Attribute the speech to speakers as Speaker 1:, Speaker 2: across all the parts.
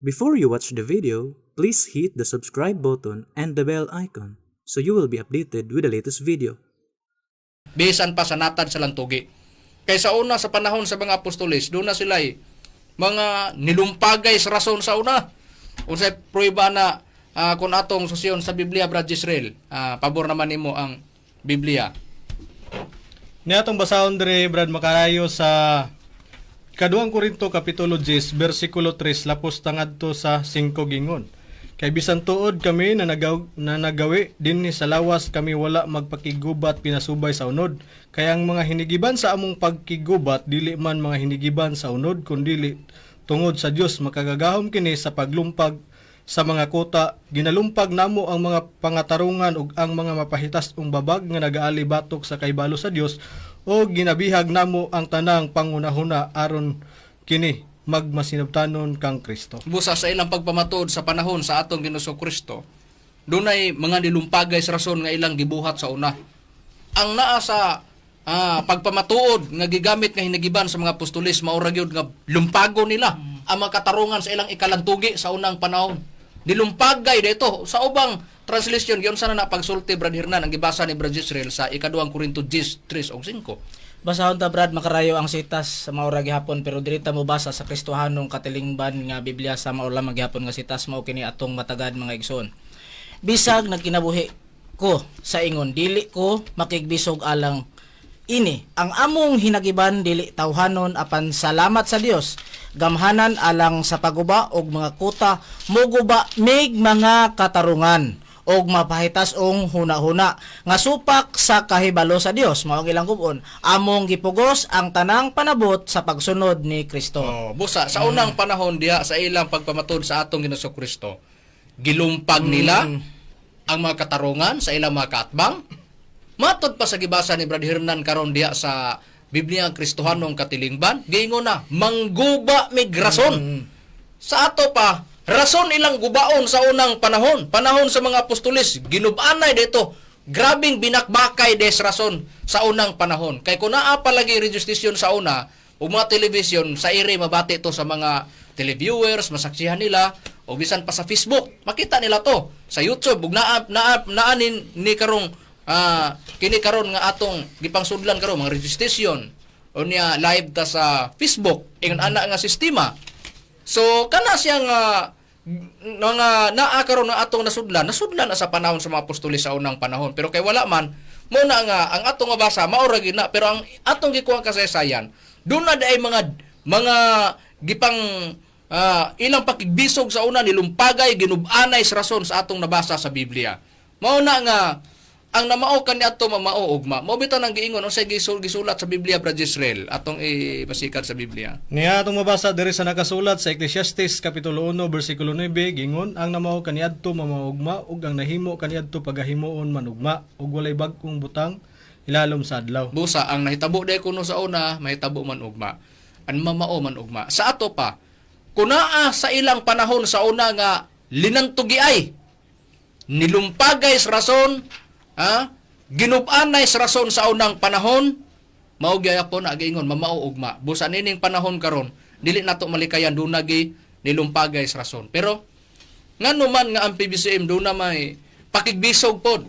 Speaker 1: Before you watch the video, please hit the subscribe button and the bell icon so you will be updated with the latest video.
Speaker 2: Bisan pa sa natad sa lantugi. Kaysa una sa panahon sa mga apostolis, doon na sila mga nilumpagay sa rason sa una. Unsay prueba na kung atong susyon sa Biblia, Brad Israel, pabor naman nimo ang Biblia.
Speaker 3: Niatong basahon dire Brad Makarayo sa Kaduang Korinto Kapitulo 10 versikulo 3 lapos tangadto sa 5 gingon. Kay bisan tuod kami na nagawi dinhi sa lawas kami wala magpakigubat pinasubay sa unod. Kaya ang mga hinigiban sa among pagkigubat dili man mga hinigiban sa unod kundi tungod sa Dios makagagahom kini sa paglumpag sa mga kota. Ginalumpag namo ang mga pangatarungan ug ang mga mapahitas-ong babag nga nagaali batok sa kaybalo sa Dios o ginabihag namo ang tanang pangunahuna aron kini magmasinabtanon kang Kristo.
Speaker 2: Busa sa ilang pagpamatuod sa panahon sa atong Ginoong Kristo, dunay mga nilumpagay sa rason nga ilang gibuhat sa una. Ang naa sa pagpamatuod nga gigamit nga hinagiban sa mga apostolis mao ra gyud nga lumpago nila ang mga katarungan sa ilang ikalantugi sa unang panahon. Nilumpagay dito sa ubang translation giyon sana na pagsulti Brad Hernan ang gibasa ni Brad Israel sa ikaduang Korinto 10:3 o 5.
Speaker 4: Basahon ta Brad Makarayo ang sitas sa maura gihapon pero dirita mo basa sa Kristohanong katilingban nga Biblia sa maura maghapon nga sitas mao kini atong matagad mga igsoon. Bisag nagkinabuhi ko sa ingon dili ko makigbisog alang ini ang among hinagiban dili tawhanon apan salamat sa Dios gamhanan alang sa paguba og mga kuta muguba mig mga katarungan og mapahitas ong huna-huna nga supak sa kahibalo sa Dios mao ilang kubon among gipugos ang tanang panabot sa pagsunod ni Kristo.
Speaker 2: Busa sa unang panahon diha sa ilang pagpamatud sa atong Ginoong Kristo gilumpag nila ang mga katarungan sa ilang mga kaatbang. Matod pa sa gibasa ni Brad Hernan karon diha sa Biblia Kristohanong katilingban giingon na mangguba mig rason. Sa ato pa rason ilang gubaon sa unang panahon sa mga apostolis, ginubanay dito, grabing binakbakay des rason sa unang panahon. Kay kung naa palagi registisyon sa una, o mga telebisyon, sa iri mabati to sa mga televiewers, masaksihan nila, o bisan pa sa Facebook, makita nila to. Sa YouTube, ug naanin ni karong, kini karon nga atong gipangsudlan karon mga registisyon, o niya live ta sa Facebook, ingon ana nga sistema. So kana siyang mga naa karon nga atong nasudlan na sa panahon sa mga apostolis sa unang panahon. Pero kay wala man mo na nga ang atong mabasa mao ra gina pero ang atong gikuha kasaysayan doon na day mga gipang ilang pakigbisog sa una nilumpagay ginubanay sa rason sa atong nabasa sa Biblia. Mao na nga ang namao kaniadto mamao ugma. Mao bitaw nang giingon unsay gisulat sa Biblia Brad Israel atong ipasikat sa Biblia.
Speaker 3: Niya atong mabasa diri sa nakasulat sa Ecclesiastes Kapitulo 1 versikulo 9 gingon ang namao kaniadto mamaugma ug ang nahimo kaniadto pagahimuon manugma ug walay bag-ong butang ilalom sa adlaw.
Speaker 2: Busa ang nahitabo day kuno sa una mahitabo man ugma. Ang mamao man ugma. Sa ato pa kunaa sa ilang panahon sa una nga linantugiay nilumpagay sa rason ginubanay sa rason sa unang panahon mao gyapon agiingon mamao ugma. Busa nining panahon karon dili nato malikayan dunagi nilumpagay sa rason. Pero ngano man nga ang PBCM do na may pakigbisog pod.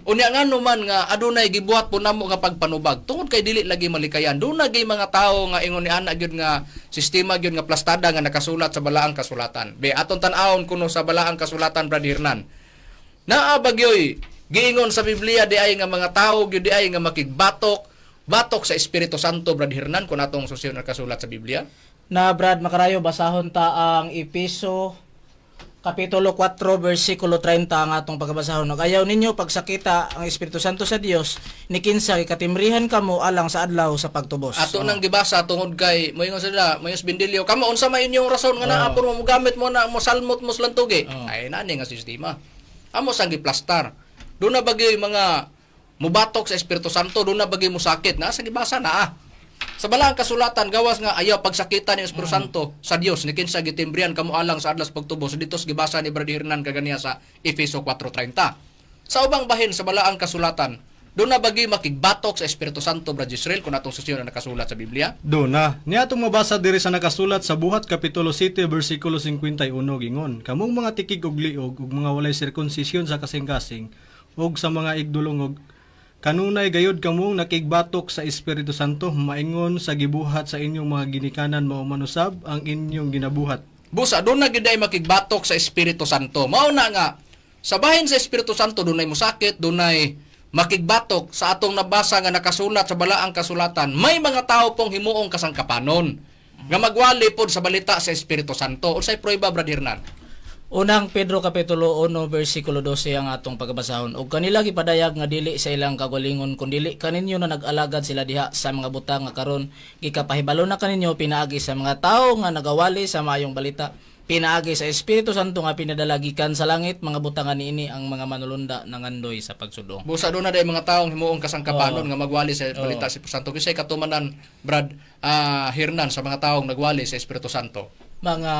Speaker 2: Unya ngano man nga adunay gibuhat po namo nga pagpanubag tungod kay dili lagi malikayan. Dunagi mga tawo nga ingon ni ana gyud nga sistema gyud nga plastada nga nakasulat sa balaang kasulatan. Be aton tan-awon kuno sa balaang kasulatan Brad Hernan. Naa bagyoy giingon sa Biblia di ay nga mga tao gyud di ay nga makigbatok sa Espiritu Santo Brad Hernan kun atong susyon nga kasulat sa Biblia.
Speaker 4: Na Brad Makarayo basahon ta ang Epeso Kapitulo 4 versikulo 30 ang atong pagbasahon. Ayaw ninyo pagsakita ang Espiritu Santo sa Dios ni kinsa katimrihan kamo alang sa adlaw sa pagtubos.
Speaker 2: Ato nang gibasa tungod kay moingon sila moyos bindilyo kamo unsa may inyong rason nga naa puro mo gamit mo na mo salmot mo slantugi. Ay nani nga sistema. Amo sang giplastar. Doon na bagay mga mubatok sa Espiritu Santo, doon na bagay mo sakit. Sa gibasa na Sa balaang kasulatan, gawas nga ayaw pagsakitan ng Espiritu Santo sa Dios. Ni kinsa gitimbrihan kamo alang sa adlas pagtubos. Dito sa gibasa ni Brad Hernan kaganiya sa Efeso 4:30. Sa ubang bahin sa balaang kasulatan, doon na bagi makigbatok sa Espiritu Santo, Brad Israel, kung atong susiyon na nakasulat sa Biblia?
Speaker 3: Do na. Niya itong mabasa diri sa nakasulat sa Buhat Kapitulo 7, versikulo 51 gingon. Kamong mga tikig ug liog ug mga walay sirkonsisyon sa kasing-kasing ug sa mga igdulongog kanunay gayod kamong nakigbatok sa Espiritu Santo maingon sa gibuhat sa inyong mga ginikanan mao manusab ang inyong ginabuhat.
Speaker 2: Busa, doon na gid ay makigbatok sa Espiritu Santo. Mao na nga, sa bahin sa Espiritu Santo, doon ay musakit, doon ay makigbatok sa atong nabasa nga nakasulat sa balaang kasulatan. May mga tao pong himuong kasangkapanon nga magwali pod sa balita sa Espiritu Santo. Unsay prueba, Brad Hernan?
Speaker 4: Unang Pedro Kapitulo 1, versikulo 12 ang atong pagbasahon. Og kanila gipadayag nga dili sa ilang kagalingon kundi kaninyo na nag-alagad sila diha sa mga butang nga karon gikapahibalo na kaninyo pinaagi sa mga tawo nga nagawali sa maayong balita. Pinaagi sa Espiritu Santo nga pinadalagikan sa langit mga butangan niini ang mga manulunda nangandoy sa pagsudong.
Speaker 2: Busa, doon na day mga taong himuong kasangkapanon nga magwali sa balita sa Espiritu Santo. Kisay katumanan, Brad Hernan, sa mga taong nagwali sa Espiritu Santo?
Speaker 4: Mga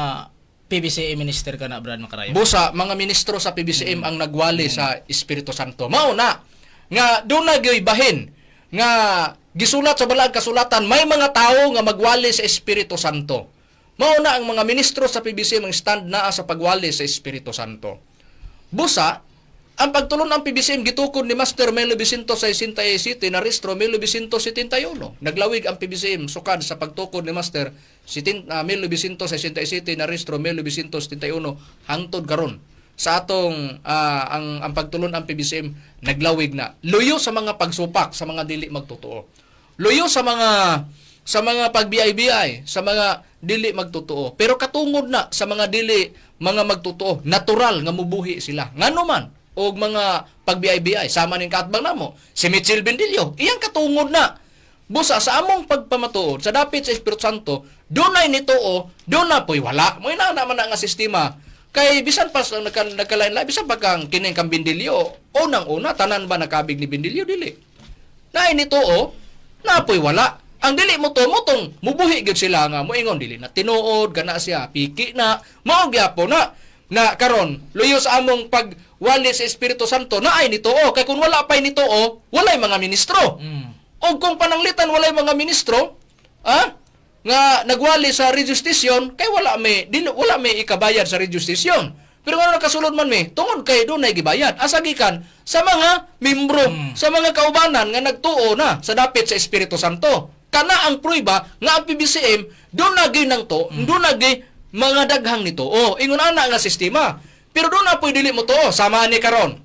Speaker 4: PBCA minister ka na, Brad Macarayo.
Speaker 2: Busa, mga ministro sa PBCM ang nagwali sa Espiritu Santo. Mao na nga doon na gyoy bahin nga gisulat sa balaang kasulatan may mga tao nga magwali sa Espiritu Santo. Mao na ang mga ministro sa PBCM ang stand naa sa pagwali sa Espiritu Santo. Busa, ang pagtulon ng PBCM gitukod ni Master Melo Vicento sa 67 na rehistro 1971. Naglawig ang PBCM sukad sa pagtukod ni Master Melo Vicento sa 67 na rehistro 1971 hangtod karon. Sa atong ang pagtulon ang PBCM naglawig na. Luyo sa mga pagsupak sa mga dili magtotoo. Luyo sa mga pagbiay-biay, sa mga dili magtotoo. Pero katungod na sa mga dili mga magtotoo, natural nga mubuhi sila. Ngano man og mga pagbiay-biay sama ning kaatbang namo si Mitchell Bendilio iyang katungod na. Busa sa among pagpamatuod sa dapit sa Espiritu Santo dunay nitoo, dunay poy wala mo ina naman nga sistema kay bisan pa nagkalain-lain bisan pa kang kining kang Bendilio unang-una tanan ba nakabig ni Bendilio dili na nitoo na poy wala ang dili mo to motong mubuhi gyud sila nga moingon dili na tinuod kana siya piki na mao gyapon na karon luyo sa among pagwali sa Espiritu Santo na ay nitoo kay kung wala pay nitoo walay mga ministro. O kung pananglitan walay mga ministro nga nagwali sa rejustisyon kay wala may ikabayad sa rejustisyon. Pero nga nakasulod man mi tungod kay dunay gibayad asa gikan sa mga membro sa mga kaubanan nga nagtuo na sa dapit sa Espiritu Santo. Kana ang prueba nga ang PBCM doon nagay nang to, doon nagay mga daghang nito. Ingon ana nga sistema. Pero doon na po'y dili mo to. Sama ni karon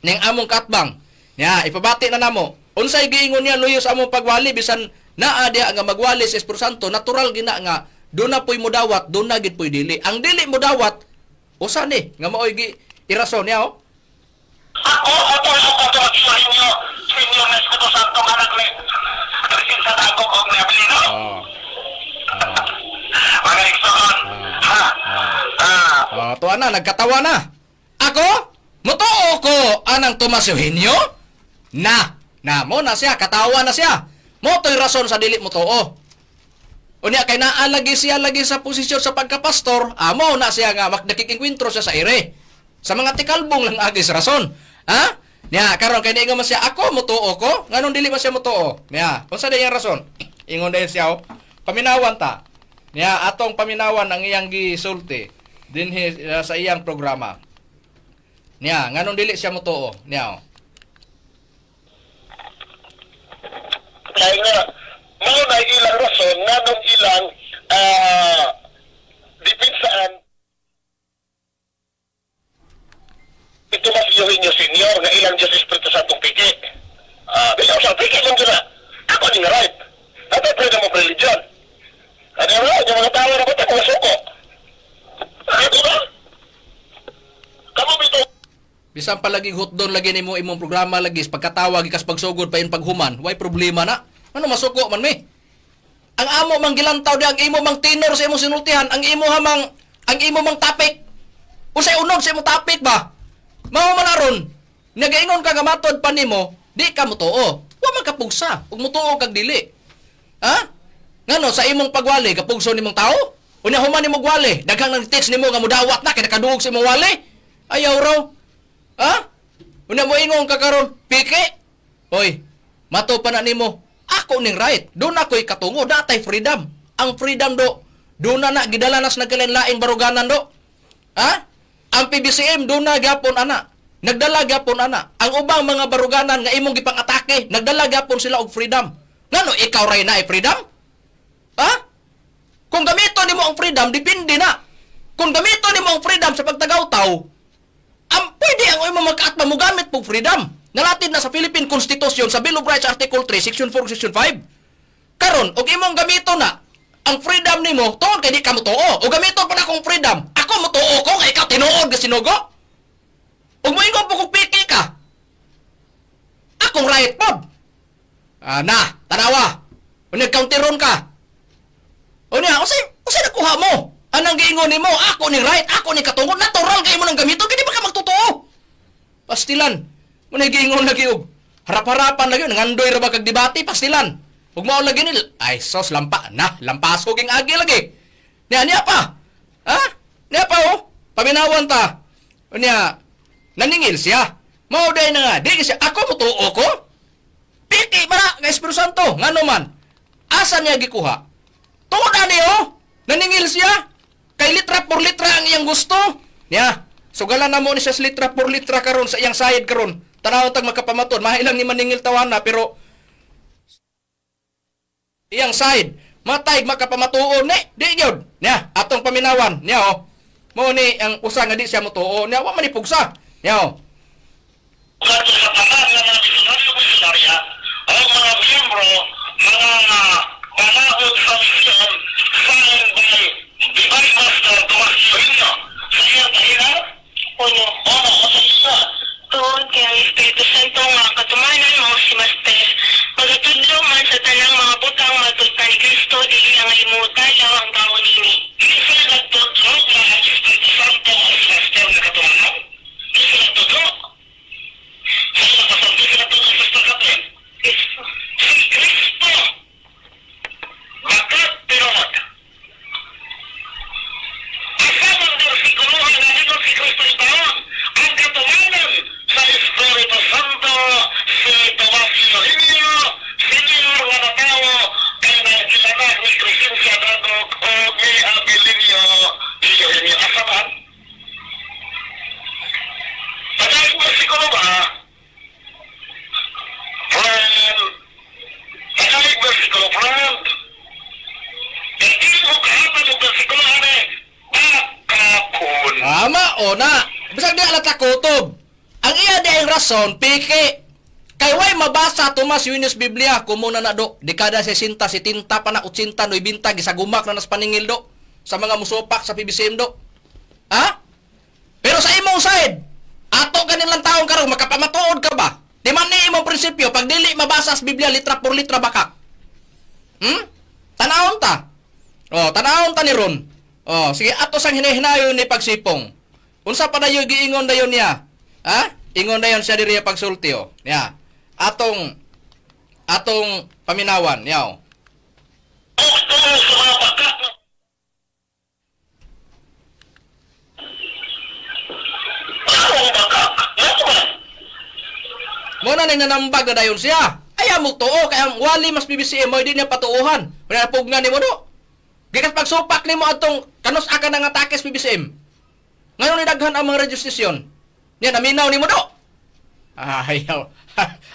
Speaker 2: ning among katbang. Ya, ipabati na namo. Unsay giingon niya luyo sa among pagwali bisan naa diha nga magwali sa Espiritu Santo, natural gina nga doon na po'y mudawat, doon na gid po'y dili. Ang dili mudawat usa ni nga maoy gi irason niya
Speaker 5: Ako sa inyo na Espiritu Santo anak ni sa dagok og ni Abilino. Mga igsoon.
Speaker 2: Tuwa na, nagkatawa na. Ako? Mutuo ko anang Tomas Eugenio? Mo na siya, katawa na siya. Mo to'y rason sa dili mutuo. Unya kay naalagi siya lagi sa posisyon sa pagkapastor, mo na siya nga nakikingkwentro siya sa ire. Sa mga tikalbong lang agis rason. Nya karon kay niingon man siya, ako mutuo ko, nganong dili man siya mutuo? Nya, unsa day ang rason? Ingon dayon siya, paminawan ta. Nya atong paminawan ang iyang gisulti dinhi sa iyang programa. Nya nganong dili siya mutuo? Nya.
Speaker 5: Kaya nga, mga na ilang rason, nganong ilang dipinsaan ito mas Eugenio Senior nga ilang Diyos Espiritu Santong piki. Bisa usang piki lang dyan na. Ako din nga right. Natay pwede mo religion. Ano yung right? Yung mga tao na ba't ako masuko? Ano ba? Kamu bito.
Speaker 2: Bisan palagi hotdon lagi nimo imong programa lagi pagkatawag ikas pagsugod pa in paghuman, way problema na. Ano masuko man mi? Ang amo mang gilantaw di ang imo mang tenor sa imong sinultihan, ang imo mang topic. Usay unod sa imong topic ba? Mao man aron. Nagaingon ka nga matod pa nimo, di ka mutuo. Wa man ka pugsa, ug mutuo kag dili. Ngano sa imong pagwali kapugso nimong tao? Unya human nimo gwali, daghang nang text nimo nga mudawat na kay nakaduog sa imong wali. Ayaw raw. Unya mo ingon ka karon, piki. Oy, mato pa na nimo. Ako ning right. Doon ako'y katungo. Datay freedom. Ang freedom do. Doon na gidalanas nagkalinlaing baruganan do. Ha? Ang PBCM doon na gyapon ana. Nagdala gyapon ana. Ang ubang mga baruganan nga imong gipang-atake, nagdala gyapon sila og freedom. Ngano ikaw ray na ay freedom? Ha? Kung gamiton nimo ang freedom, depende na. Kung gamiton nimo ang freedom sa pagtagaw-taw, pwede ang imong magkaatma mo gamit po freedom. Nalatid na sa Philippine Constitution sa Bill of Rights Article 3, Section 4, Section 5. Karon, og imong gamito na ang freedom nimo, tuon kay di ka mutuo. O gamito pa na akong freedom, ako mutuo ko, kay ikaw tinuod ka sinugo. Og moingon po kung piki ka. Akong right pod. Na, tanawa. O nag-counteron ka. O niya, usay nakuha mo. Anang giingon nimo, ako ni right, ako ni katungod, natural kay mo nang gamito, kaya di ba ka magtotoo? Pastilan. Muna giingon lagi og harap-harapan lagi nangandoy ra ba kag debate pastilan. Ug mao lagi ni ay sos lampaso ging agi lagi. Niya pa. Ha? Niya pa oh. Paminawan ta. Unya naningil siya. Mao day na nga di siya ako mutuo ko. Piti bara nga Espiritu Santo ngano man. Asa niya gikuha? Tuod ani oh. Naningil siya. Kay litra por litra ang iyang gusto. Niya sugalan na mo ni siya litra por litra karon sa iyang side karon. Tanaw tag makapamaton, mahailang ni maningil tawana pero iyang side, matay makapamatuon ni, di gyud. Nya, atong paminawan, nya oh. Mo ni ang usa nga di siya motuo, nya wa man ipugsa. Nya oh.
Speaker 5: Ugat sa patag ng mga misyonaryo misyonarya, ang mga miyembro, mga manahod sa misyon, signed by Divine Master Tomas Yorino. Sa iyang tahinan,
Speaker 6: Uno,
Speaker 5: sa iya.
Speaker 6: tuon kay ang Espiritu Santo nga katumanan mo si Master. Pagatudlo man sa tanang mga butang matuta ni Kristo, dili ang imuta ang taon ini.
Speaker 5: Isa nagtutlo na ang Espiritu Santo ang Master na katumanan. Isa nagtutlo. Sa nakasanti sa nagtutlo sa Master kapin.
Speaker 6: Kristo.
Speaker 5: Si Kristo. Bakit pinod? Asa man versikulohan na dito si Kristo itaon? Ang katumanan sa Espiritu Santo si Tomas Yorino, senior nga na tao kay nagkilanak ni Crescencia Dadok o ni Abilinio Yorino. Asa man? Pagkain versikulo ba? Friend, pagkain versikulo, friend. Hindi mo kahapon yung versikulo, ane. Bakakon.
Speaker 2: Ama o na. Bisag di alata kutob. Ang iya di ang rason, piki. Kay way mabasa Tomas Yunus Biblia, kumuna na do, dekada 60, 70 pa na 80, 90, gisagumak na nas paningil do, sa mga musupak sa PBCM do. Ha? Pero sa imong side, ato kanilang taong karong makapamatuod ka ba? Di man ni imong prinsipyo, pag dili mabasa sa Biblia, litra por litra baka. Tanawon ta. Tanawon ta ni Ron. Sige, ato sang hinahinayon ni pagsipong. Unsa pa dayo giingon dayon niya? Ha? Ingon dayon siya diri pagsulti o. Niya. Atong paminawan, niya. Muna na nanambag na dayon siya. Ayaw mo tuo, kaya wali mas BBCM mo, hindi niya patuuhan. Wala na pugna ni mo do. Gikas pagsupak ni mo atong kanus aka ng atake sa BBCM. Ngayon ni daghan ang mga radio station. Niya, naminaw ni mo do. Ayaw.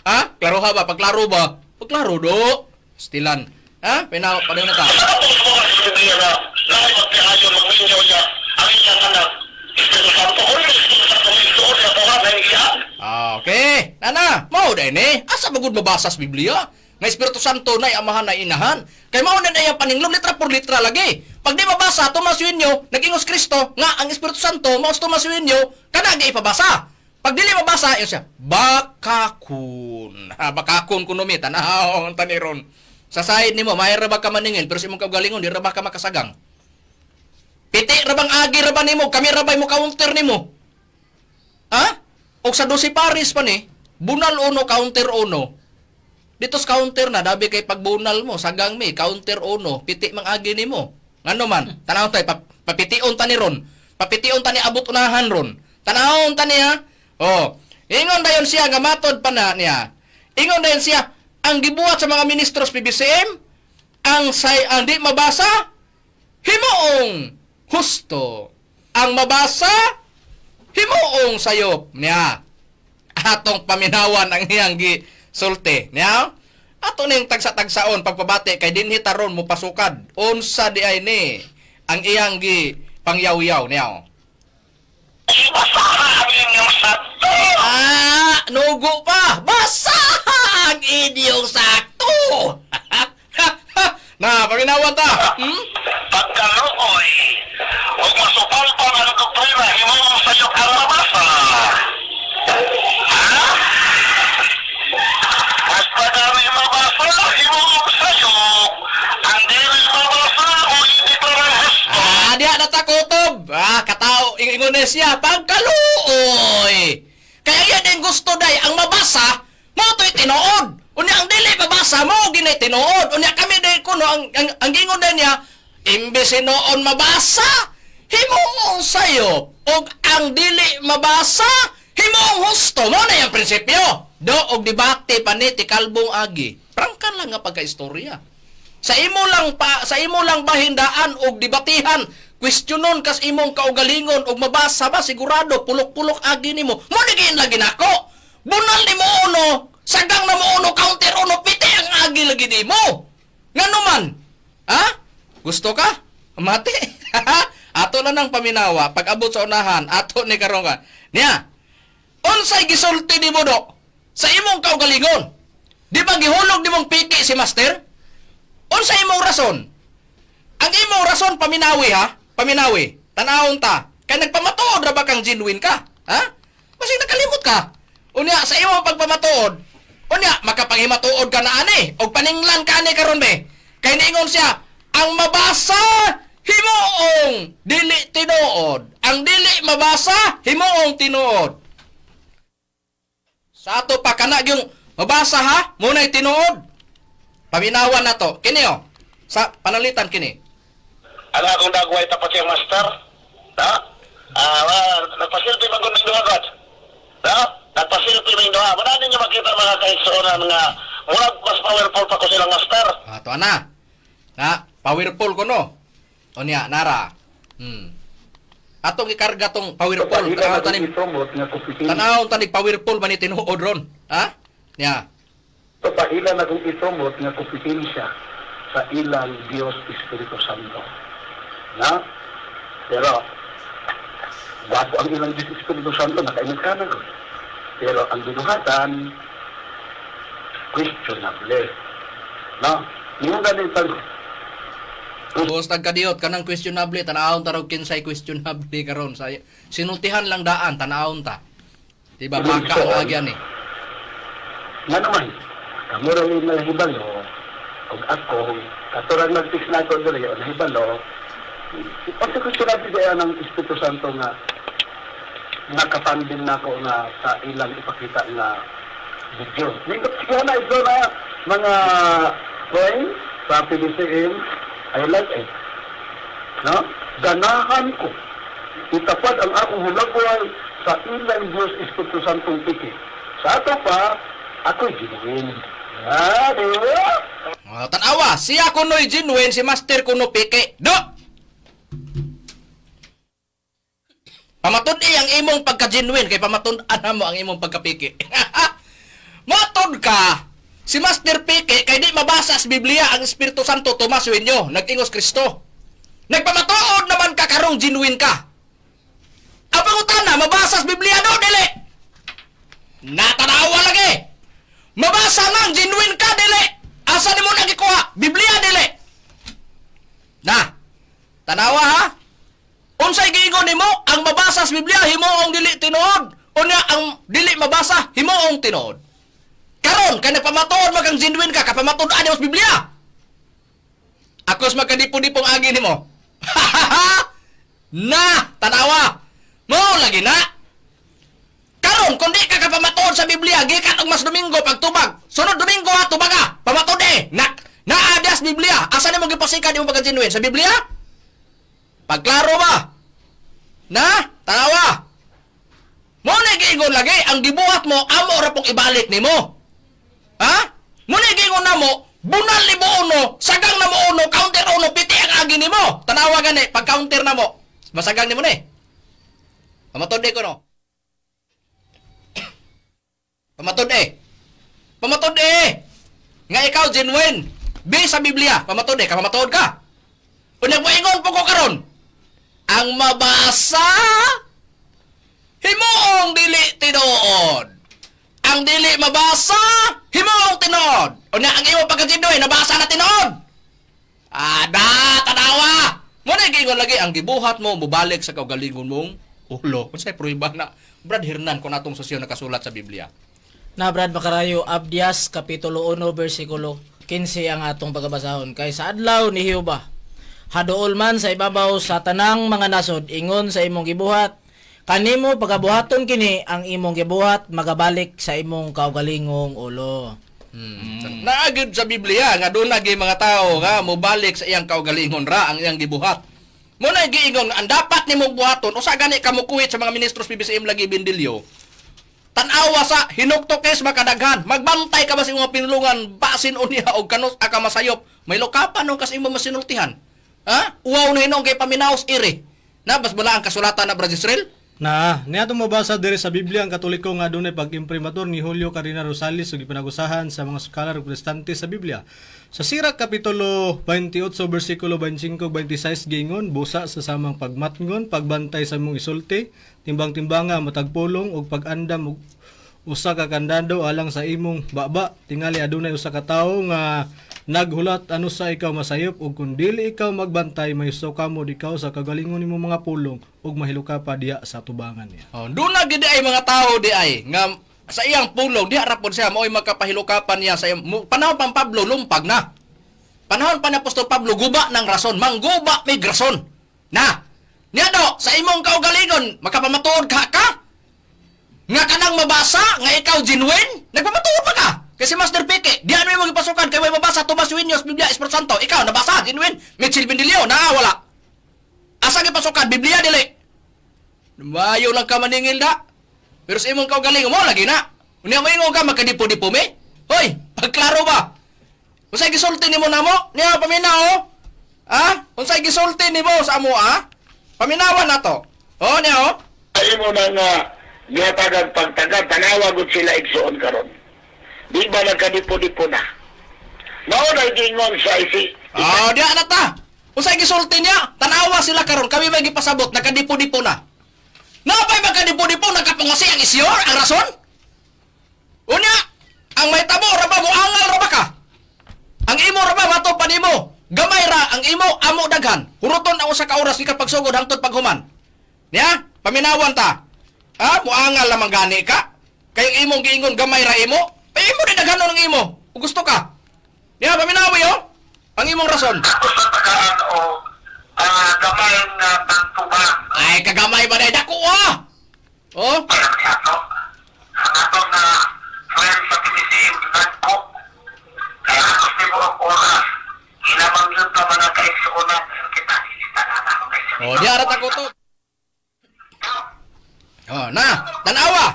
Speaker 2: Ha? Klaro ha ba? Pagklaro ba? Pagklaro do. Stilan. Ha? Pinaw, pa na ka. Okay. Nana, mao din eh. Asa bagud mabasa sa Biblia? Nga Espiritu Santo na amahan na inahan. Kay mao na yung paninglom litra por litra lagi. Pag di mabasa, Tomas Yuinyo, nagingos Kristo, nga ang Espiritu Santo, maos Tomas Yuinyo, kanagi ipabasa. Pag dili mabasa, yun siya, bakakun. Bakakun kunumi, tanaw ang taniron. Sa side ni mo, may rabag ka maningil, pero si mong kagalingon, di rabag ka makasagang. Piti rabang agi rabang ni mo, kami rabay mo counter ni mo. Ha? O sa 12 paris pa ni, bunal uno, counter uno. Dito sa counter na, dabi kay pagbunal mo, sagang mi, counter uno, piti mang agi ni mo. Ngano man, tanaw tayo, papitiun ta ni ron. Papitiun ta ni abot unahan ron. Tanahon ta niya. Ingon dayon siya nga matod pa na niya. Ingon din siya, ang gibuhat sa mga ministros PBCM, ang di mabasa, himuong husto. Ang mabasa, himuong sayop niya. Atong paminawan ang iyang gisulti niya. Ato ning tagsa-tagsaon pagpabati kay dinhi taron mo pasukad. Unsa di ay ni ang iyang gi pangyaw-yaw niya.
Speaker 5: Ibasahan inyong sakto!
Speaker 2: Nugo pa! Basag inyong sakto! Na, paminawan ta!
Speaker 5: Pagkaluoy, huwag masupal pa ang doktrina, himong sayok ang mabasa. Ha? At pagkari mabasa, himong sayok. Ang dili mabasa, o hindi parang husto.
Speaker 2: Diya natakutob! Katao, ingon na siya, pagkaluoy! Kaya yan din gusto day, ang mabasa, mo to'y tinuod! Unya ang dili mabasa mo, ginay tinuod! Unya kami day kuno, ang gingon na niya, imbes noon mabasa, himuong sayop, og ang dili mabasa, himuong husto. Mo na yung prinsipyo. Do, og debate pa ni Tikalbong Agi. Prangkan lang nga pagka-istorya. Sa imo lang bahindaan og debatihan, questionon kas imong kaugalingon og mabasa ba sigurado pulok-pulok agi nimo. Mo digiin lagi nako. Bunal nimo uno, sagang na mo uno counter uno piti ang agi lagi nimo. Ngano man? Ha? Gusto ka? Mati. Ato na nang paminawa pag abot sa unahan, ato ni karon ka. Niya. Unsay gisulti nimo do sa imong kaugalingon? Di ba gihulog nimong piki si master? Unsay imong rason? Ang imong rason paminawi ha? Paminawi. Tanawon ta. Kay nagpamatuod ra ba kang genuine ka? Ha? Basig nakalimot ka. Unya sa imong pagpamatuod, unya makapanghimatuod ka na ani og paninglan ka ani karon be. Kay niingon siya, ang mabasa himuong dili tinuod. Ang dili mabasa himuong tinuod. Sa ato pa kana yung mabasa ha, muna'y tinuod. Paminawan na to. Kini o. Sa panalitan kini.
Speaker 5: Ano akong dagway tapat yung master? Ha? Nagpasilpi man kung agad. Ha? Nagpasilpi man doha. Wala ninyo makita mga kaigsuonan nga murag mas powerful pa ko silang master.
Speaker 2: Ato ana. Na, powerful ko no. O niya, nara. Atong ikarga tong powerful. Tanawon tanig powerful man ni tinuod ron. Ha? Niya.
Speaker 7: Papahila na kung itumot nga kompetensya sa ilang Diyos Espiritu Santo. Na? Pero, bago ang ilang Diyos Espiritu Santo, nakaingat ka na ko. Pero ang binuhatan, questionable. No? Yung ganun tanong.
Speaker 2: Bus tagkadiot kanang questionable tanawon ta rog kinsay questionable karon sa sinultihan lang daan tanawon ta. Diba baka ang agyan eh.
Speaker 7: Nga naman, kamo rin nahibalo, kung ako, katurang nag-fix na ako doon yun, nahibalo, pati ko sinabi daya ng Espiritu Santo nga, nakapandin na ako na sa ilang ipakita na video. Siguro na ito na mga friends sa PBCM, I like it. No? Ganahan ko. Itapad ang akong hulagway sa ilang Diyos Espiritu Santong piki. Sa ato pa, ako'y ginuwin.
Speaker 2: Tanawa, siya kuno'y genuine, si Master kuno piki. Do! Pamatod ang imong pagka-genuine, kay pamatod-an mo ang imong pagka-piki. Matod ka! Si Master Piki, kay di mabasa sa Biblia ang Espiritu Santo tumasuin nyo, nag-ingos Kristo. Nagpamatuod naman ka karong genuine ka. Ang pangutana, mabasa sa Biblia do, dili. Natanawa lagi. Mabasa nang genuine ka, dili. Asa ni mo nagikuha? Biblia, dili. Na, tanawa ha? Unsay giingon nimo, ang mabasa sa Biblia, himuong dili tinuod. Unya, ang dili mabasa, himuong tinuod. Karon, kaya nagpamatuod mo kang genuine ka, kapamatuod ani mo sa Biblia. Akos magkadipo-dipong agi nimo. Na, tanawa. Mo lagi na. Karon, kung di ka kapamatuod sa Biblia, gikan og mas Domingo pagtubag. Sunod Domingo ha, tubag ka. Pamatuod eh. Naadas Biblia. Asa ni mo gipasika di mo pagka-genuine sa Biblia? Pagklaro ba? Na, tanawa. Mo na giingon lagi, ang gibuhat mo, amo ra pong ibalik nimo. Muna gingon na mo, bunal ni mo uno, sagang na mo uno, counter uno, piti ang agi ni mo. Tanawa gani, pag counter na mo, masagang ni mo ni. Pamatod ko no. Pamatod Pamatod nga ikaw genuine. Be sa Biblia, pamatod kamamatod ka. Unyang moingon po ko karon. Ang mabasa himuong dili tinuod. Ang dili mabasa himuong tinuod. Unya ang imo pagkagenuine nabasa na tinuod. Ada tanawa. Mo na gingon lagi ang gibuhat mo mubalik sa kaugalingon mong ulo. Unsay pruiba na Brad Hernan kung atong sosyo nakasulat sa Biblia.
Speaker 4: Na Brad Makarayo, Abdias, Kapitulo 1, versikulo 15 ang atong pagabasahon. Kay sa adlaw ni Jehova, haduol man sa ibabaw sa tanang mga nasod, ingon sa imong gibuhat, kanimo pagabuhaton kini ang imong gibuhat, magabalik sa imong kaugalingong ulo.
Speaker 2: Naagid sa Biblia nga doon lagi mga tao nga mobalik sa iyang kaugalingon ra ang iyang gibuhat. Mo na giingon ang dapat nimong buhaton usa gani ka mukuwit sa mga ministros PBCM lagi bindilyo. Tanawa sa hinuktokes makadaghan. Magbantay ka ba sa imong pinulungan basin unya og kanus aka masayop. May lokapan no kas imong masinultihan. Ha? Uwaw na hinong kay paminaos iri. Na bas bala ang kasulatan na Brother Israel?
Speaker 3: Na, niya itong mabasa diri sa Biblia ang Katoliko nga doon ay pag-imprimatur ni Julio Carina Rosales ug ipinagusahan sa mga scholar ug protestante sa Biblia. Sa Sirach Kapitulo 28, versikulo 25-26 gingon, busa sa samang pagmatngon, pagbantay sa mong isulti, timbang-timbanga, matagpulong, ug pag-andam ug usa ka kandado alang sa imong baba. Tingali adunay usa ka tawo nga naghulat ano sa ikaw masayop ug kun dili ikaw magbantay mayuso kamo dikaw sa kagalingon nimo mga pulong ug mahilo ka pa diya sa tubangan niya.
Speaker 2: Oh, doon na gid ay mga tao di ay nga sa iyang pulong diha ra pod siya mao'y magkapahilukapan niya sa panahon pang Pablo lumpag na. Panahon pa ni Apostol Pablo guba ng rason, mangguba may rason. Na. Niya do sa imong kaugalingon makapamatuod ka? Nga kanang mabasa nga ikaw genuine, nagpamatuod pa ka. Kasi Master Peke, di ano yung magpasukan kay may mabasa Tomas Winyos, Biblia Espiritu Santo. Ikaw nabasa genuine, Mitchell Bindilio, wala. Asa gi pasukan Biblia dili. Mayo lang ka maningil da. Pero sa imong kaugalingon mo lagi na. Unya mo ingon ka magkadipo-dipo mi. Hoy, pagklaro ba? Unsay gisulti nimo namo? Niya paminaw. Ha? Unsay gisulti nimo sa amo Paminawan nato. Oh, niya
Speaker 5: Ay mo na nga, niya pagtagad, tanawa gud sila igsuon karon. Di ba nagkadipo-dipo na? Naunay gingon sa isi.
Speaker 2: Diya na ta. Unsay gisulti niya? Tanawa sila karon, kami may gipasabot, nagkadipo-dipo na. Napay magkadipo-dipo, nagkapangasi ang isyor, ang rason? Unya, ang may tabo, raba mo, angal raba ka. Ang imo raba, mato pa nimo. Gamay ra, ang imo, amo daghan. Huruton ang usa ka oras, ika pagsugod, hangtod paghuman. Niya, paminawan ta. Muangal lamang gani ka. Kayong imong giingon, gamay ra imo. Ay, imo rin daghan ng imo. Kung gusto ka. Niya, paminawi ang imong rason.
Speaker 5: Gusto tagaan o gamay na pagtubang.
Speaker 2: Ay, kagamay ba na dako Oh?
Speaker 5: Ato na friend sa pinisim, nagpo. Kaya gusto mo ang oras. Hinamang yun pa mga kaigsuunan. Kita na ako kaigsuunan.
Speaker 2: Di arat ako to. Na, tanawa.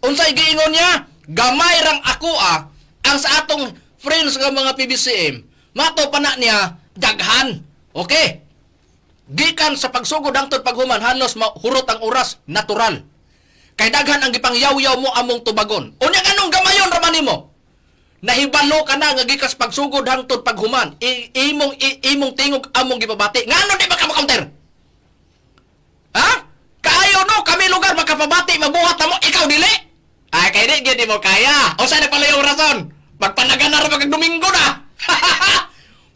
Speaker 2: Unsay giingon niya? Gamay rang ako ang sa atong friends nga mga PBCM. Mato pa na niya, daghan. Okay. Gikan sa pagsugod hangtod paghuman, halos mahurot ang oras, natural. Kay daghan ang gipangyaw-yaw mo among tubagon. Unya anong gamayon raman nimo? Nahibalo ka na nga gikas pagsugod hangtod paghuman. Imong tingog among gipabati. Ngano di ba ka counter? Ha? Kaayo no kami lugar makapabati mabuhat na mo ikaw dili? Ay kay di mo kaya. O sa nagpalayaw rason? Magpanagana ra pag Domingo na.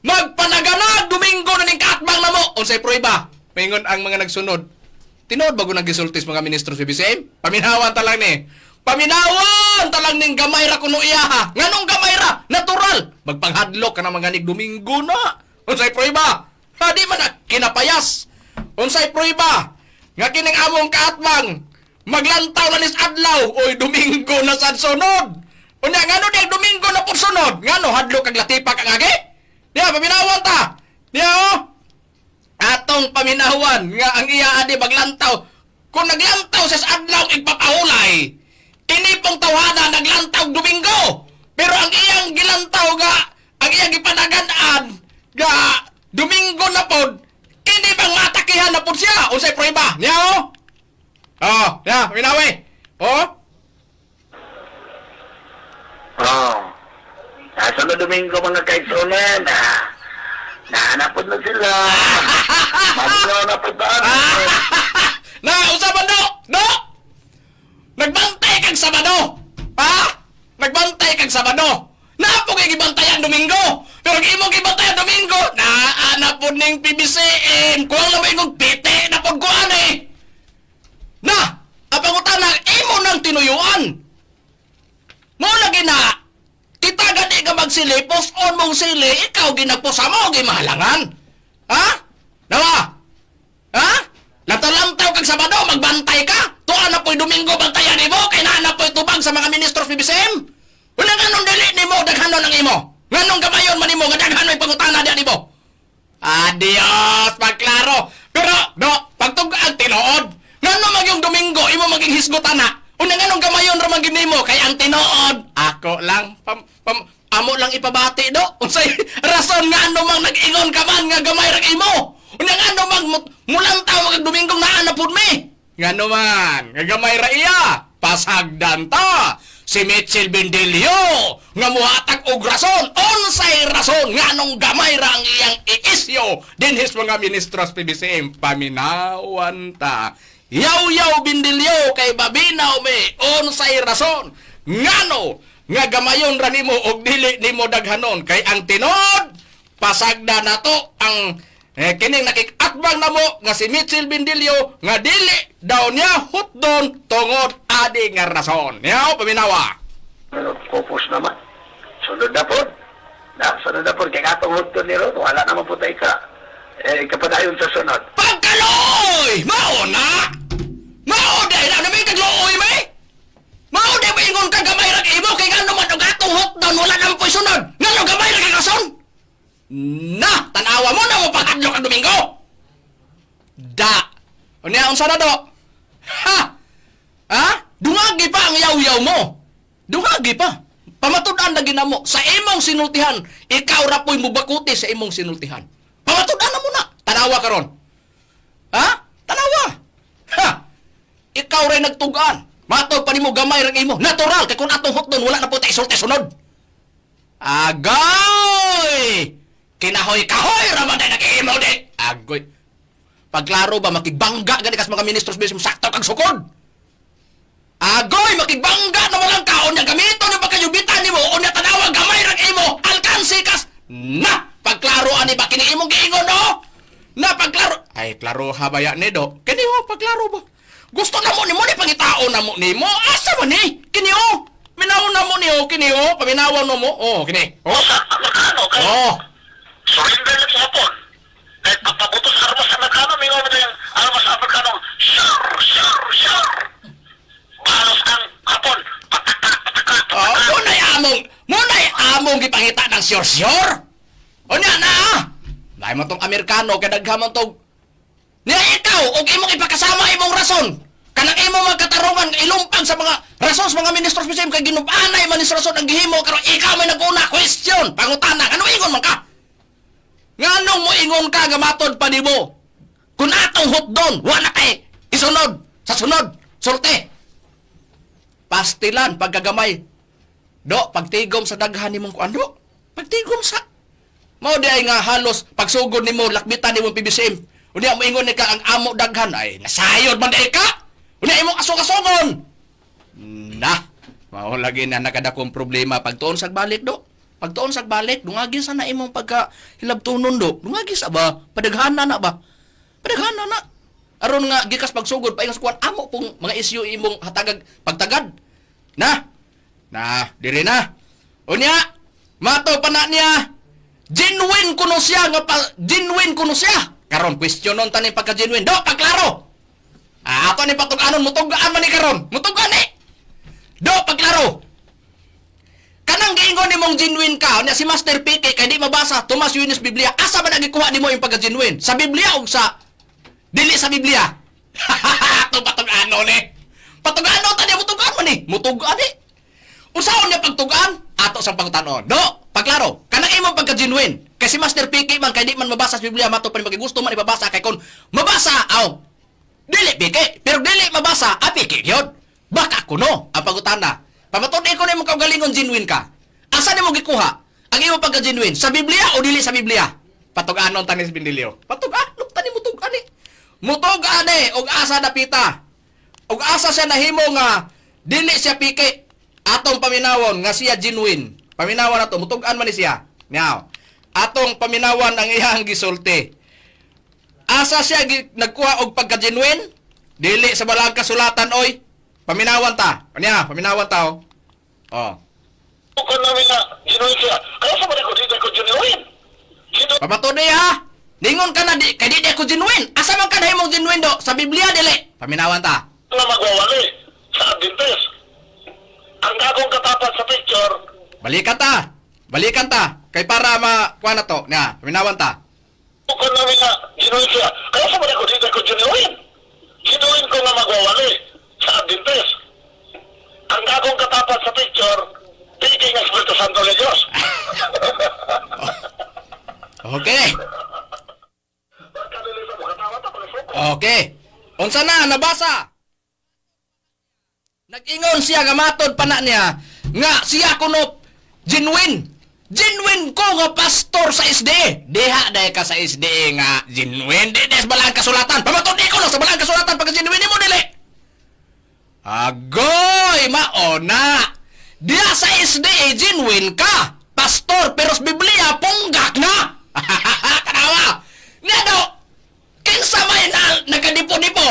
Speaker 2: Magpanagana Domingo na ning kaatbang na mo. Unsay prueba? Mingon ang mga nagsunod. Tinood bago naggisultis mga ministro sa BCM? Paminawan talang ni. Paminawan talang ning gamay ra kuno iya. Nganong gamay ra? Natural. Magpanghadlok ka na mga nig Domingo na. Unsay prueba? Di man na kinapayas. Unsay prueba? Nga kining among kaatbang maglantaw na nis adlaw oy Domingo na sad sunod. Unya ngano di Domingo na pud sunod? Ngano hadlok kag latipak ang agi? Diya paminawan ta. Diya atong paminawan nga ang iya adi maglantaw. Kung naglantaw sa adlaw igpapahulay. Kini pong tawhana naglantaw Domingo. Pero ang iyang gilantaw ang iyang gipanagan-an Domingo na pod, kini bang matakihan na pod siya? Unsay prueba? Niya o? Oh, ya, minawi. Oh?
Speaker 5: Oh. Nasa na Domingo mga kaigsunan. Nahanapod na sila. Maglaw na po ba?
Speaker 2: Na, usapan do! Do! Nagbantay kang Sabado! Ha? Nagbantay kang Sabado! Napo kay gibantayan Domingo! Pero imo gibantayan Domingo, naana po ning PBCM! Kuwang na ba ingong piti na pagkuhan eh! Na! Apangutan na, imo nang tinuyuan! Mo lagi na! Kita gani ka magsilipos, on mong sili, ikaw ginagposa mo, gimahalangan! Ha? Nawa? Ha? Lantaw-lantaw kang Sabado, magbantay ka? Tuan na po'y Domingo bantayan mo, kay naana po'y tubang sa mga ministros PBCM? Wala nga nung dili ni mo, daghanon ang imo. Nga nung gamayon man imo, nga daghano'y pangutana diyan imo. Adios, pagklaro. Pero, do, pagtugaan tinuod. Nga nung magyong Domingo, imo maging hisgutan na. Una nga nung gamayon ramang ginimo, kay ang tinuod. Ako lang, amo lang ipabati, do. Unsay rason nga ano mang nag-ingon ka man, nga gamay rag imo. Una nga ano mang mulantaw magag Domingong naanapod mi. Nga naman, nga gamay ra iya. Pasagdan ta. Si Mitchell Bindilio nga muhatag og rason, unsay rason nga nung gamay ra ang iyang iisyo dinhis mga ministros PBCM paminawan ta. Yaw Bindilio kay babinaw mi unsay rason ngano nga gamayon ra nimo og dili nimo daghanon kay ang tinod pasagda nato ang kining nakikatbang namo nga si Mitchell Bindilio nga dili daw niya hutdon tungod adi nga rason. Yaw paminawa.
Speaker 5: Pero focus naman. Sunod na po. Sunod na po. Kaya katong hutdon ni Rod, wala naman po tayo ka. Kapadayon sa sunod.
Speaker 2: Pagkaloy! Mauna! Mauday na namin kaglooy may! Mauday ba ingon ka gamay rag imo kay nga naman og atong hotdown wala naman po'y sunod! Nga no gamay rag rason! Na! Tanawa mo na mo pagkadlo ka Domingo! Da! O niya, unsa na do? Ha? Ha? Dungagi pa ang yaw-yaw mo! Dungagi pa! Pamatud-an na ginamo sa imong sinultihan, ikaw ra po'y mubakuti sa imong sinultihan. Pamatud-an na mo na! Tanawa karon. Ha? Tanawa! Ha! Ikaw rin nagtugaan. Matod pa nimo gamay rin imo. Natural, kay kung atong hotdon, wala na po tayo isulti sunod. Agoy! Kinahoy-kahoy raman tayo nag-iimaw di. Agoy. Pagklaro ba, makigbangga gani kas mga ministros bismo sakto kag sukod. Agoy, makigbangga na walang kaon niya gamito niyo pagkayubitan nimo o niya tanawag gamay rin imo. Alkansi kas. Na! Pagklaro ani ba kini imong giingon no? Na pagklaro. Ay, klaro habaya ni do. Kini ho, pagklaro ba? Gusto na mo ni pangitao na mo ni mo. Asa man ni? Kini o. Minaw na mo ni o. Kini o. Paminawan mo mo. O, kini. O.
Speaker 5: Makano kayo?
Speaker 2: O.
Speaker 5: Surrender lang sa hapon. Kahit pagpabutos armas sa Amerikano, may nga yung armas sa Amerikano. Sure. Balos ang hapon. Pataka.
Speaker 2: Muna'y among gipangita ng sure. O niya na. Dahil mo tong Amerikano, kadaghaman tong niya ikaw, og imong ipakasama imong rason. Kanang imong magkatarungan, ilumpag sa mga rason sa mga ministros PBCM kay ginubanay man is rason ang gihimo karon ikaw may nag-una question, pangutana, ano ingon man ka? Nganong mo ingon ka nga matod pa nimo? Kung atong hotdon, wala kay isunod sa sunod, sulti. Pastilan pagkagamay. Do, pagtigom sa daghan nimong kuano? Pagtigom sa mao di ay nga halos pagsugod nimo lakbitan nimo PBCM. Unya mo ingon ni ka ang amo daghan ay nasayod man di ka. Unya imong asong-asongon. Na, mao lagi na nakadakong problema pagtuon sa balik do. Pagtuon sa balik dungagi sa na imong pagka hilabtunon do. Dungagi sa ba padaghana na ba? Padaghana na. Aron nga gikas pagsugod paingon sa kuan amo pong mga isyu imong hatagag pagtagad. Na, diri na. Unya, mato pa na niya. Genuine kuno siya nga genuine kuno siya. Karon questionon tani pagka-genuine. Do, pagklaro. Ato ni patuganon mutugaan man ni karon. Mutugaan ni. Do, pagklaro. Kanang giingon nimong genuine ka, nya si Master PK kay di mabasa Tomas Yunis Biblia. Asa man nagikuha nimo yung pagka-genuine? Sa Biblia o sa dili sa Biblia? Ato patugano ni. Patugano tani mutugaan man ni. Mutugaan ni. Usaon niya pagtugaan? Ato ato sa pangutanon. Do, paklaro, kanang imong pagka-genuine. Kasi Master Piki man, kay di man mabasa sa Biblia, mato pa ni gusto man ibabasa, kay kung mabasa, dili Piki, pero dili mabasa, Piki yun. Baka kuno, ang pangutana. Pamatod ko na yung kaugalingon genuine ka. Asa ni mo gikuha? Ang imong pagka-genuine, sa Biblia o dili sa Biblia? Patug-anon tanis Bindilyo. Patug-anon tani mutug-ani. Mutug-ani, og asa napita. Og asa siya nahimo nga, dili siya Piki. Atong paminawon nga siya genuine. Paminawan nato, mutug-an man ni siya. Now, atong paminawan ang iyang gisulti. Asa siya nagkuha og pagka-genuine? Dili sa balang kasulatan, oy. Paminawan ta. Kanya, paminawan ta, oh.
Speaker 5: Kung namin na genuine siya, kaya sa mga dito ko genuine.
Speaker 2: Pamatod ha. Ningon ka na, kay di ako genuine. Asa man ka na himong genuine do? Sa Biblia, dili. Paminawan ta.
Speaker 5: Na magwawali sa Adventist. Ang gagong katapat sa picture,
Speaker 2: Balikan ta. Kay para makuha na to. Nga, paminawan ta.
Speaker 5: kung namin na genuine siya, kaya sa mga dito ko genuine. Genuine ko na magwawali sa Adventist. Ang gagong katapat sa picture, Piki ng Espiritu Santo ni Diyos.
Speaker 2: Okay. Okay. Unsa na nabasa? Nag-ingon siya nga matod pa na niya nga siya kuno genuine. Genuine ko nga pastor sa SDA. Diha day ka sa SDA nga genuine. Di des balang kasulatan. Pamatod di ko no sa balang kasulatan pagka genuine mo dili. Agoy maona. Diha sa SDA genuine ka. Pastor pero sa Biblia punggak na. Kanawa. Nga do. Kinsa may nagkadipo-dipo.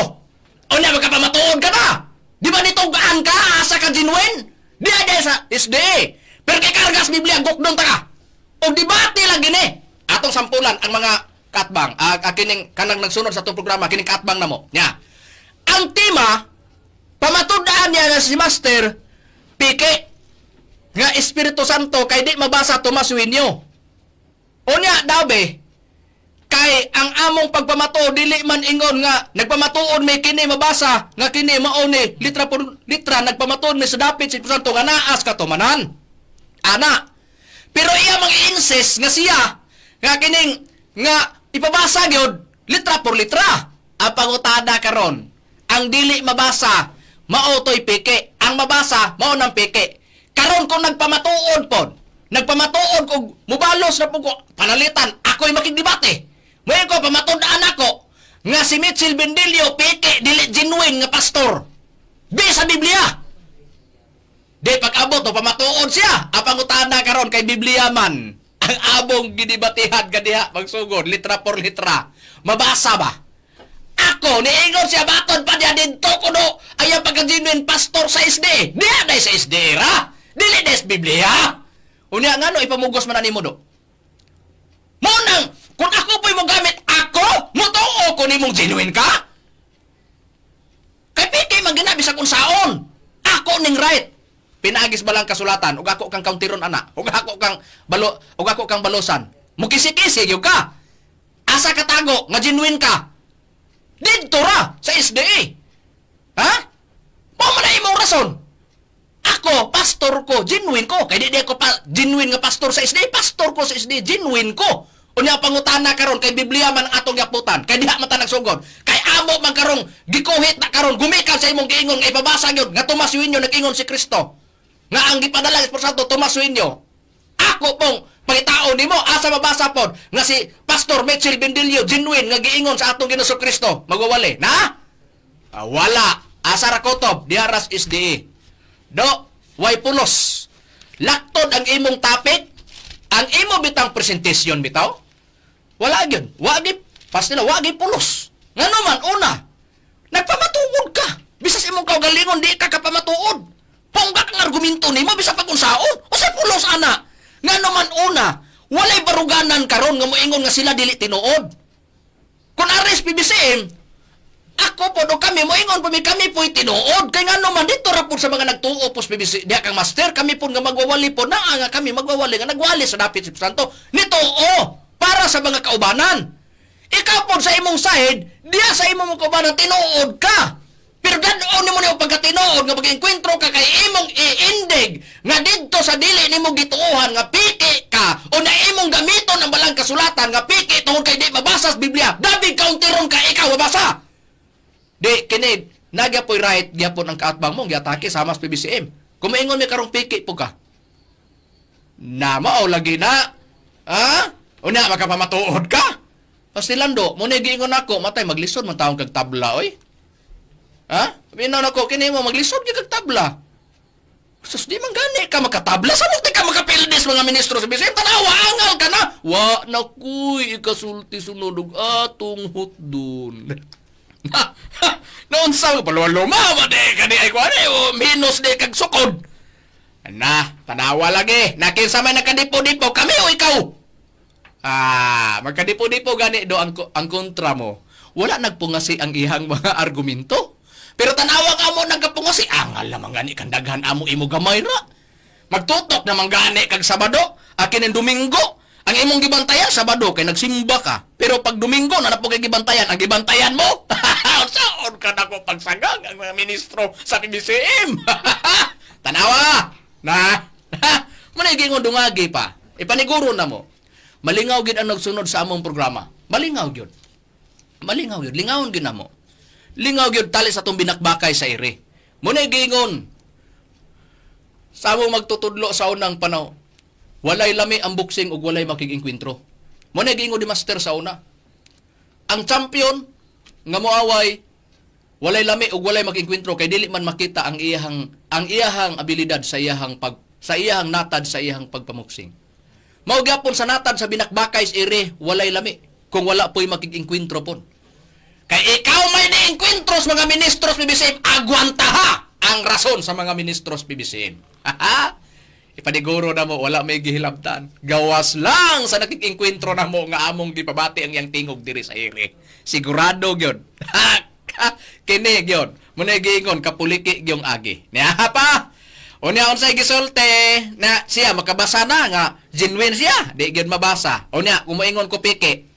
Speaker 2: O na magkapamatuod ka na. Di ba nitugaan ka asa ka genuine? Diha day sa SDA. Pero kay kargas Biblia, gukdong taka. O debate lang gini. Atong sampulan ang mga katbang. Kining kanang nagsunod sa itong programa, kining katbang na mo. Nya. Ang tema, pamatudaan niya na si Master Piki nga Espiritu Santo kay di mabasa Tomas Winyo. O niya, dabe, kay ang among pagpamato, dili man ingon nga, nagpamatuon may kini mabasa, nga kini mauni, litra por litra, nagpamatuon may sa dapit si Espiritu Santo nga naas katumanan. Ana. Pero iya mag-insist nga siya nga kining nga ipabasa gyud litra por litra. Ang pangutada karon, ang dili mabasa mao toy Piki, ang mabasa mao nang Piki. Karon kung nagpamatuod pod, nagpamatuod og mubalos na pug panalitan, ako'y makigdebate. Moy ko pamatud-an ako nga si Mitchell Bendilio Piki dili genuine nga pastor. Di sa Biblia. Di pag-abot o pamatuod siya. Apang utana karon kay Biblia man. Ang abong gidibatihan kadiha magsugod litra por litra. Mabasa ba? Ako niingon siya batod pa diya didto kuno ay pagka-genuine pastor sa SD. Diya day sa SD ra. Dili des Biblia. Unya ngano ipamugos man nimo do. Mo nang kung ako po'y mo gamit ako, mutuo ko nimong genuine ka. Kay Piki man ginabi sa kung saon. Ako ning right. Pinagis ba lang kasulatan ug ako kang kauntiron ana ug ako kang balosan mukisi-kisi gyud ka asa ka tago nga genuine ka didto ra sa SDA ha mo man imong rason ako pastor ko genuine ko kay di ko pa genuine nga pastor sa SDA pastor ko sa SDA genuine ko unya pangutana karon kay Biblia man atong gaputan kay diha man ta nagsugod kay amo man karong gikuhit na karon gumikan sa imong giingon nga ipabasa gyud nga Tomas Winyo nag-ingon si Kristo nga ang gipadala Espiritu Santo Tomas Winyo. Ako pong pangitaon nimo asa mabasa pod nga si Pastor Mitchell Bendilio genuine nga giingon sa atong Ginoong Kristo magwawali na? Wala. Asa ra kotob diharas SDA. Do way pulos. Laktod ang imong topic, ang imo bitang presentation bitaw. Wala gyud. Wagi pastila wagi pulos. Ngano man una? Nagpamatuod ka. Bisas imong kaugalingon di ka kapamatuod. Ponggak ang argumento nimo bisa pag-unsaon. O sa pulos ana. Nga naman una, walay baruganan karon nga moingon nga sila dili tinuod. Kung ares PBCM, ako po do kami moingon po kami po'y tinuod. Kay nga naman dito ra po sa mga nagtuo po sa PBC, diha kang master, kami po nga magwawali po na nga kami magwawali nga nagwali sa dapit si Santo. Nituo para sa mga kaubanan. Ikaw po sa imong side, diha sa imong kaubanan tinuod ka. Pero ganoon nimo na pagkatinood tinuod nga mag-enkwentro ka kay imong iindig nga didto sa dili nimo gituohan nga piki ka o na imong gamiton ang balang kasulatan nga piki tungod kay di mabasa sa Biblia. David kauntiron ka ikaw mabasa. Di kini nagyapoy right gyapon ang kaatbang mo giatake sama sa PBCM. Kung maingon mi karong piki po ka. Na mao lagi na. Ha? Una makapamatuod ka? Pastilando, mo giingon ako, matay maglisod man taong kag tabla oy. Ha? Binaw nako kini mo maglisod gyud kag tabla. Sus di man gani ka makatabla sa multi ka makapildis mga ministro sa bisay tanawa angal ka na. Wa na kuy ikasulti sunod og atong hutdon. Noon sa palwaluma ba de kani ay kuan minus de kag sukod. Na, tanawa lagi. Nakinsa may nakadipo-dipo kami o ikaw. Magkadipo-dipo gani do ang kontra mo. Wala nagpungasi ang ihang mga argumento. Pero tanawa ka mo nagkapungasi. Angal naman gani kandaghan amo imo gamay ra. Magtutok naman gani kag Sabado. Akin ang Domingo. Ang imong gibantayan Sabado kay nagsimba ka. Pero pag Domingo na napo kay gibantayan, ang gibantayan mo. Saon ka nako pagsagang ang mga ministro sa PBCM. Tanawa. Muna gingon dungagi pa. Ipaniguro na mo. Malingaw gid ang nagsunod sa among programa. Malingaw gyud. Lingawon gid na mo. Lingaw gyud tali sa atong binakbakay sa ire. Muna gingon. Sa among magtutudlo sa unang panahon. Walay lami ang boxing ug walay makig-engkwentro. Muna gingon di master sa una. Ang champion nga moaway walay lami ug walay makig-engkwentro kay dili man makita ang iyahang abilidad sa iyahang natad sa iyahang pagpamuksing. Mao gyapon sa natad sa binakbakay sa ire walay lami kung wala po'y makig-engkwentro pon. Kay ikaw may ni-engkwentros mga ministros PBCM, agwantaha ang rason sa mga ministros PBCM. Ipaniguro na mo, wala may gihilabtan. Gawas lang sa nakik-engkwentro na mo nga among gipabati ang iyang tingog diri sa ire. Sigurado gyud. Kini gyud. Muna giingon kapuliki gyung agi. Niya pa. Unya unsay gisulte na siya makabasa na nga genuine siya, di gyud mabasa. Unya kumoingon ko piki.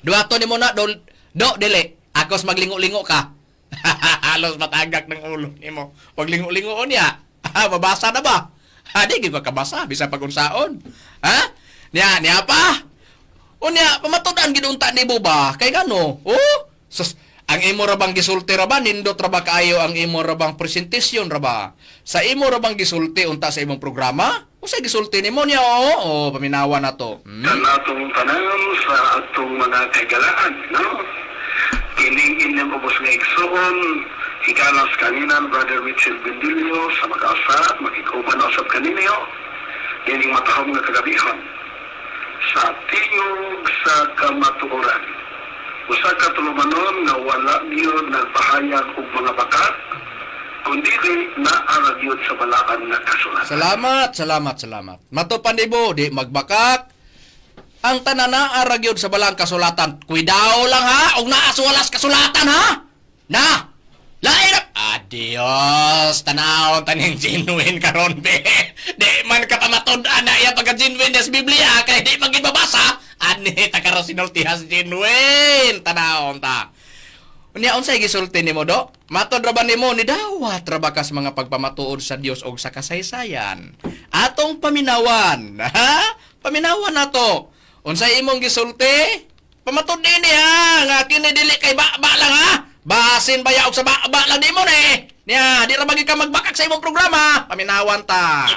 Speaker 2: Duato nimo na do dili. Akos maglingo-lingo ka. Halos matagak ng ulo nimo. Pag lingo-lingo unya, mabasa na ba? Di gyud makabasa bisa pagunsaon. Ha? Niya pa. Unya pamatudan gid unta nimo ba? Kay ngano? Oh, ang imo ra bang gisulti ra ba nindot ra ba kaayo ang imo ra bang presentasyon ra ba? Sa imo ra bang gisulti unta sa imong programa? Usa gisulti nimo niya paminawa na to.
Speaker 5: Atong tanan sa atong mga kagalaan, no? Kining inyong ubos nga igsoon, hikalas kaninan Brother Mitchell Bendilio sa mag-asa, makikuban usab kaninyo, kining matahom nga kagabihan sa tingog sa kamatuoran. Usa ka tulumanon nga wala gyud nagpahayag og mga bakat kundi naa gyud sa balaan nga kasulatan. Salamat. Matupan
Speaker 2: Ibo, di magbakak. Ang tanana ara gyud sa balang kasulatan. Kuidao lang ha, og naa sa walas kasulatan ha. Na. Lain. Adios, tanawon taning genuine karon be. Di man ka pamatud-an na iya pagka genuine sa Biblia kay di magid mabasa. Ani takaro sinultihas genuine tanawon ta. Unya unsay gisulti nimo do? Matod ra ba nimo ni dawat ra ba kas mga pagpamatuod sa Dios og sa kasaysayan? Atong paminawan, ha? Paminawan nato. Unsay imong gisulti? Pamatud din ha, nga kini dili kay ba lang ha. Basin baya og sa ba lang nimo ni. Nya, di ra bagi ka magbakak sa imong programa. Paminawan ta.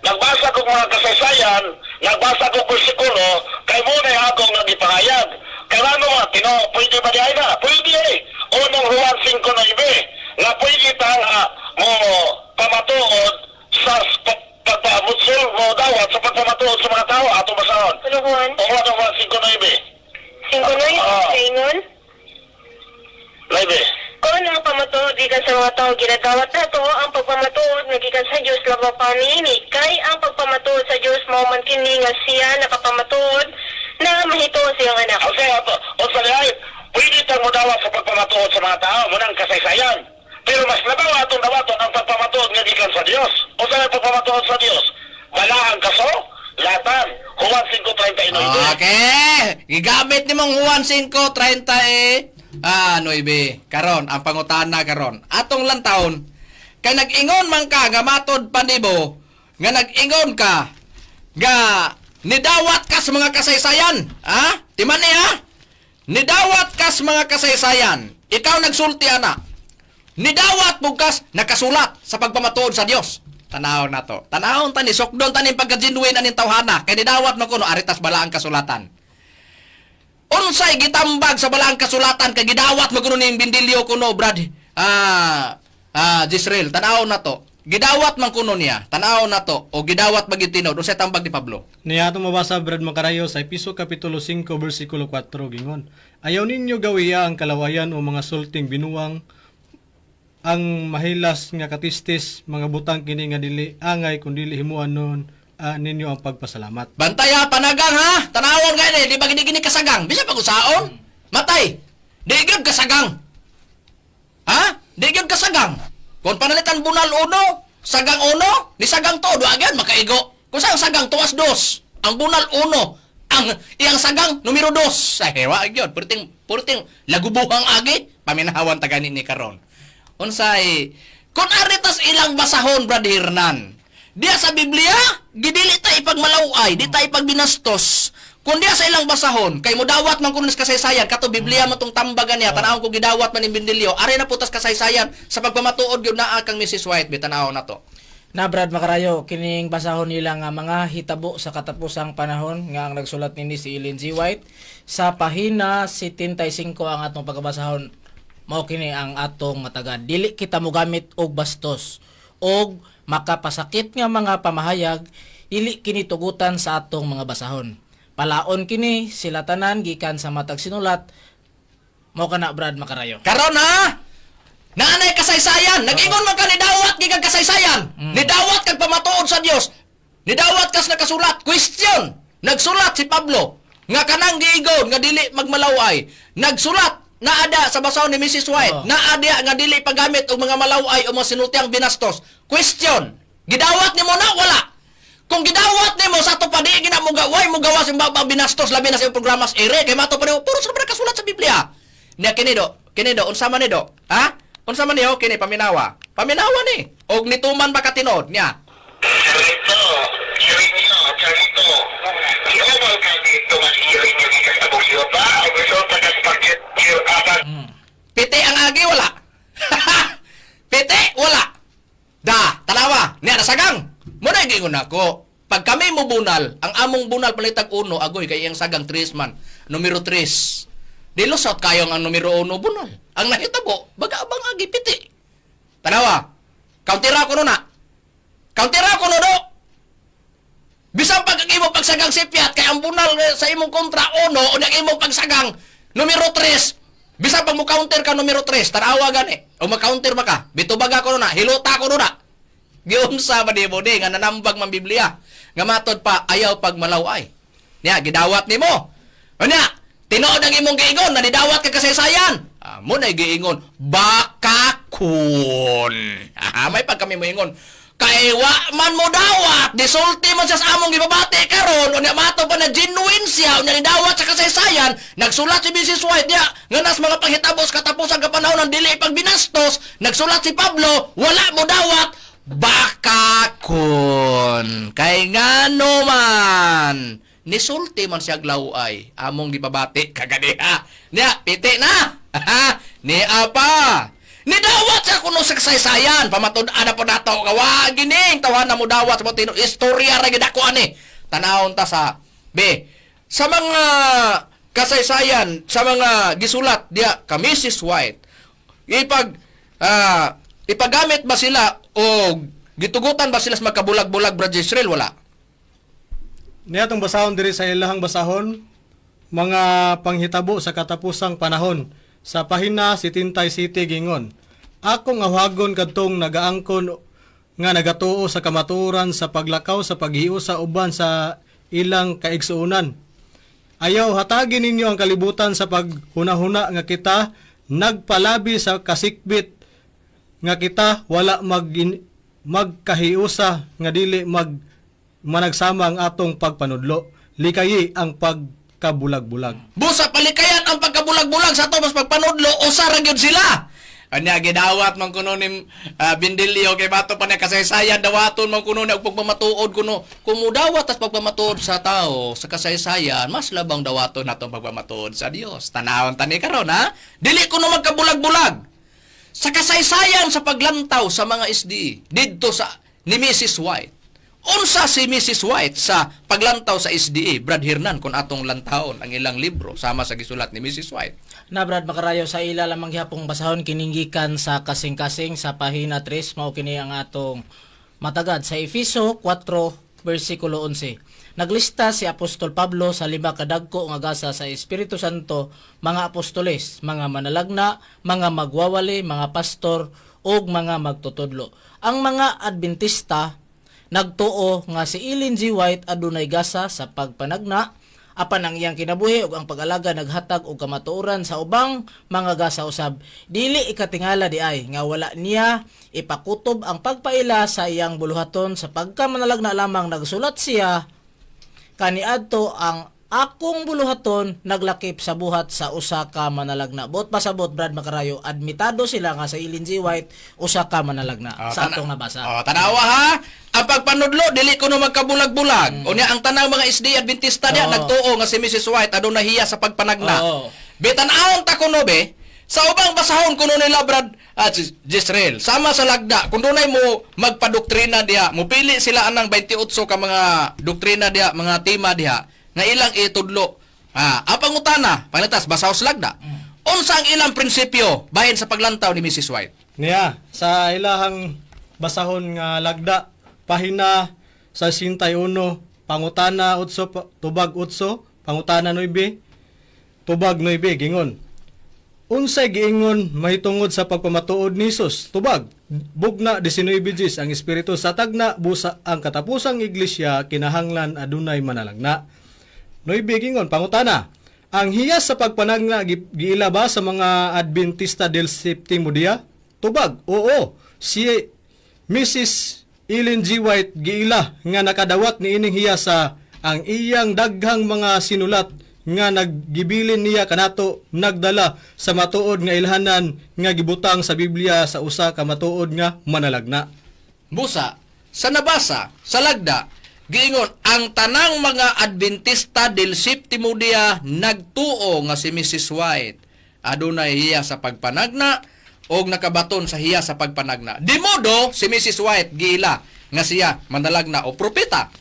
Speaker 5: Nagbasa ko mga kasaysayan, nagbasa ko bersikulo, kay mo na ako nga gipahayag. Kaya ano mga tino, pwede ba diay na? Pwede eh. Unang Juan 5:9, nga pwede ta nga mo pamatuod sa pagpamutsol mo dawat sa pagpamatuod sa mga tao ato basahon.
Speaker 6: Ano Juan?
Speaker 5: Juan 5:9.
Speaker 6: 5:9? Kaingon?
Speaker 5: Laibe.
Speaker 6: Kung ang pamatuod gikan sa mga tao ginadawat nato, ang pagpamatuod nga gikan sa Dios labaw panini. Kay ang pagpamatuod sa Dios mao man kini nga siya nakapamatuod na mahito siyang anak.
Speaker 5: O sa liay, pwede tang mo dawat sa pagpamatuod sa mga tao, munang kasaysayan. Pero mas labaw atong dawaton ang pagpamatuod nga gikan sa Dios. O sa pagpamatuod sa Dios, balaang kaso, latan, Juan 5:39.
Speaker 2: Okay. Gigamit nimong Juan 5:30 9. Karon ang pangutana karon. Atong lantawon kay nag-ingon man ka nga matod pandibo nga nag-ingon ka nga nidawat ka sa mga kasaysayan, ha? Timan niya? Nidawat ka sa mga kasaysayan. Ikaw nagsulti ana. Nidawat bukas nakasulat sa pagpamatuod sa Dios. Tanaw na to. Tanawon tani sukdon tani pagka-genuine aning tawhana kay nidawat man kuno aritas balaang kasulatan. Unsay gitambag sa balaang kasulatan kay gidawat mo kuno ning bindilyo kuno Brad. Jisrael, tanaw na to. Gidawat man kuno niya. Tanaw na to o gidawat bagid tinod unsay tambag ni Pablo.
Speaker 3: Niya atong mabasa Brad Makarayo sa Episo Kapitulo 5 versikulo 4 gingon. Ayaw ninyo gawiya ang kalawayan o mga sulting binuwang ang mahilas nga katistis mga butang kini nga dili angay kun dili himuan nun ninyo ang pagpasalamat.
Speaker 2: Bantaya panagang ha. Tanawon gani di ba gini kasagang? Bisa pag-usaon? Matay. Di gyud kasagang. Ha? Di gyud kasagang. Kung panalitan bunal uno, sagang uno, ni sagang to, do agad makaigo. Kung saan sagang tuwas dos, ang bunal uno, ang iyang sagang numero dos. Ay, hewa gyud, purting lagubuhang agi, paminahawan tagani ni karon. Unsay, kung aritas ilang basahon Brad Hernan, diya sa Biblia, gidili ta ipagmalaway, di ta ipagbinastos. Kung diya sa ilang basahon, kay mudawat man kuno kasaysayan, kato Biblia mo tong tambagan niya, tanawon ko gidawat man ning bindilyo, ari na putas kasaysayan sa pagpamatuod gyud naa kang Mrs. White, bitanaw na to.
Speaker 4: Na Brad Makarayo, kining basahon nila nga mga hitabo sa katapusang panahon nga ang nagsulat nini si Ellen G. White sa pahina 75 ang atong pagkabasahon. Mao kini ang atong matagad. Dili kita mogamit og bastos og makapasakit nga mga pamahayag, dili kini tugutan sa atong mga basahon. Palaon kini sila tanan gikan sa matag sinulat. Mao kana Brad Makarayo.
Speaker 2: Karon ha? Naanay kasaysayan, nag-ingon man ka ni dawat gikan kasaysayan. Nidawat kag pamatuod sa Dios. Nidawat kas nakasulat. Question. Nagsulat si Pablo nga kanang giigon nga dili magmalaway. Nagsulat naada sa basahon ni Mrs. White. Naada nga dili paggamit og mga malaway o mga sinultiang binastos. Question. Gidawat nimo na wala. Kung gidawat nimo sa to pa di gina mo gaway mo gawas imba binastos labi na sa iyong programa sa ere kay mato pa nimo puro sa kasulat sa Biblia. Nya kini do unsa man ni do? Ha? Unsa man niyo kini paminawa? Paminawa ni. Og nituman ba katinod nya?
Speaker 5: Ito, hearing niyo, ito. Ano ba ka dito mas hearing niyo kasi sa bugyo pa? O gusto pa kasi pag-apan?
Speaker 2: Piti ang agi wala. Piti wala. Da, tanawa, niya nasagang. Muna gingon ako. Pag kami mo bunal, ang among bunal palitag uno, agoy kay iyang sagang 3 man. Numero 3. Dilusot kayong ang numero 1 bunal. Ang nahitabo, baga-abang agi piti. Tanawa, countera ko na. Countera ko do. Bisang pag imo pagsagang sipyat kay ang bunal sa imong kontra uno o nang imong pagsagang numero 3. Bisang pag mo counter ka numero 3, tanawa gani. O ma-counter ba ka? Bitubaga ko na, hilota ko na. Giunsa ba di mo di nga nanambag man Biblia. Nga matod pa ayaw pag malaway. Niya gidawat nimo. Unya, tinuod ang imong giingon na nidawat ka kasaysayan. Mo na giingon bakakon. May pag kami mo ingon. Kay wa man mo dawat, disulti man siya sa among gibabati karon, unya mato pa na genuine siya, unya nidawat sa kasaysayan, nagsulat si Mrs. White niya, nga nas mga panghitabos katapusan ka panahon ng dili pag binastos, nagsulat si Pablo, wala mo dawat, bakakon. Kay ngano man, nisulti man siya glaway, among gibabati kagadiha. Niya, piti na. Ni apa? Nidawat sa kuno sa kasaysayan, pamatud-an na po nato kawa gining tawahan na mo dawat sa tino istorya ra gid ako ani. Tanawon ta sa sa mga kasaysayan, sa mga gisulat diya ka Mrs. White. Ipagamit ba sila o gitugutan ba sila sa magkabulag-bulag Brad Israel wala?
Speaker 3: Niya atong basahon diri sa ilahang basahon mga panghitabo sa katapusang panahon. Sa pahina 77 gingon, akong awagon kadtong nagaangkon nga nagatuo sa kamaturan sa paglakaw sa paghiu sa uban sa ilang kaigsuunan. Ayaw hatagin ninyo ang kalibutan sa paghunahuna nga kita nagpalabi sa kasikbit nga kita wala magkahiusa nga dili managsama ang atong pagpanudlo. Likayi ang pagkabulag-bulag.
Speaker 2: Busa palikayan ang pagkabulag-bulag sa to mas pagpanudlo usa ra gyud sila. Anya gidawat man kuno ni Bindilyo kay bato pa niya kasaysayan dawaton man kuno ni og pagpamatuod kuno. Kung mudawat as pagpamatuod sa tao sa kasaysayan, mas labang dawaton natong pagpamatuod sa Dios. Tanawon tani karon ha. Dili kuno magkabulag-bulag. Sa kasaysayan sa paglantaw sa mga SDE didto sa ni Mrs. White. Unsa si Mrs. White sa paglantaw sa SDE, Brad Hernan, kung atong lantawon ang ilang libro sama sa gisulat ni Mrs. White.
Speaker 4: Na Brad makarayo sa ila lamang gihapong basahon kininggikan sa kasing-kasing sa pahina 3 mao kini ang atong matagad sa Efeso 4 bersikulo 11. Naglista si Apostol Pablo sa 5 kadagko nga gasa sa Espiritu Santo, mga apostoles, mga manalagna, mga magwawali, mga pastor ug mga magtutudlo. Ang mga Adventista nagtuo nga si Ellen G. White adunay gasa sa pagpanagna, apan ang iyang kinabuhi ug ang pag-alaga naghatag og kamatuoran sa ubang mga gasa usab. Dili ikatingala di ay nga wala niya ipakutob ang pagpaila sa iyang buluhaton sa pagkamanalagna lamang nagsulat siya kaniadto ang akong buluhaton naglakip sa buhat sa usa ka manalagna. Bot pasabot Brad Makarayo, admitado sila nga sa Ellen G. White usa ka manalagna sa atong nabasa.
Speaker 2: Tanawa ha. Ang pagpanudlo dili kuno magkabulag-bulag. Unya ang tanang mga SDE Adventista diya nagtuo nga si Mrs. White aduna hiya sa pagpanagna. Bitan-aon ta kuno be sa ubang basahon kuno nila Brad Jezreel sama sa lagda kun dunay mo magpadoktrina diha, mupili sila anang 28 ka mga doktrina diha, mga tema diha nga ilang itudlo. Ang pangutana, panglatas basaw sa lagda. Unsa ang ilang prinsipyo bahin sa paglantaw ni Mrs. White?
Speaker 3: Niya, sa ilahang basahon nga lagda, pahina sa 61, pangutana 8, tubag 8, pangutana 9, tubag 9, gingon. Unsay giingon mahitungod sa pagpamatuod ni Jesus? Tubag, bugna 19 Gs, ang Espiritu sa tagna, busa ang katapusang iglesia, kinahanglan adunay manalagna. 9 gingon, pangutana, ang hiyas sa pagpanagna giila ba sa mga Adventista del Séptimo Dia? Tubag, oo, si Mrs. Ellen G. White giila nga nakadawat ni ining hiyas sa ang iyang daghang mga sinulat nga naggibilin niya kanato nagdala sa matuod nga ilhanan nga gibutang sa Biblia sa usa ka matuod nga manalagna.
Speaker 2: Busa, sa nabasa, sa lagda, giingon, ang tanang mga Adventista del Séptimo Dia nagtuo nga si Mrs. White adunay hiya sa pagpanagna o nakabaton sa hiya sa pagpanagna. Di modo si Mrs. White giila nga siya manalagna o propeta.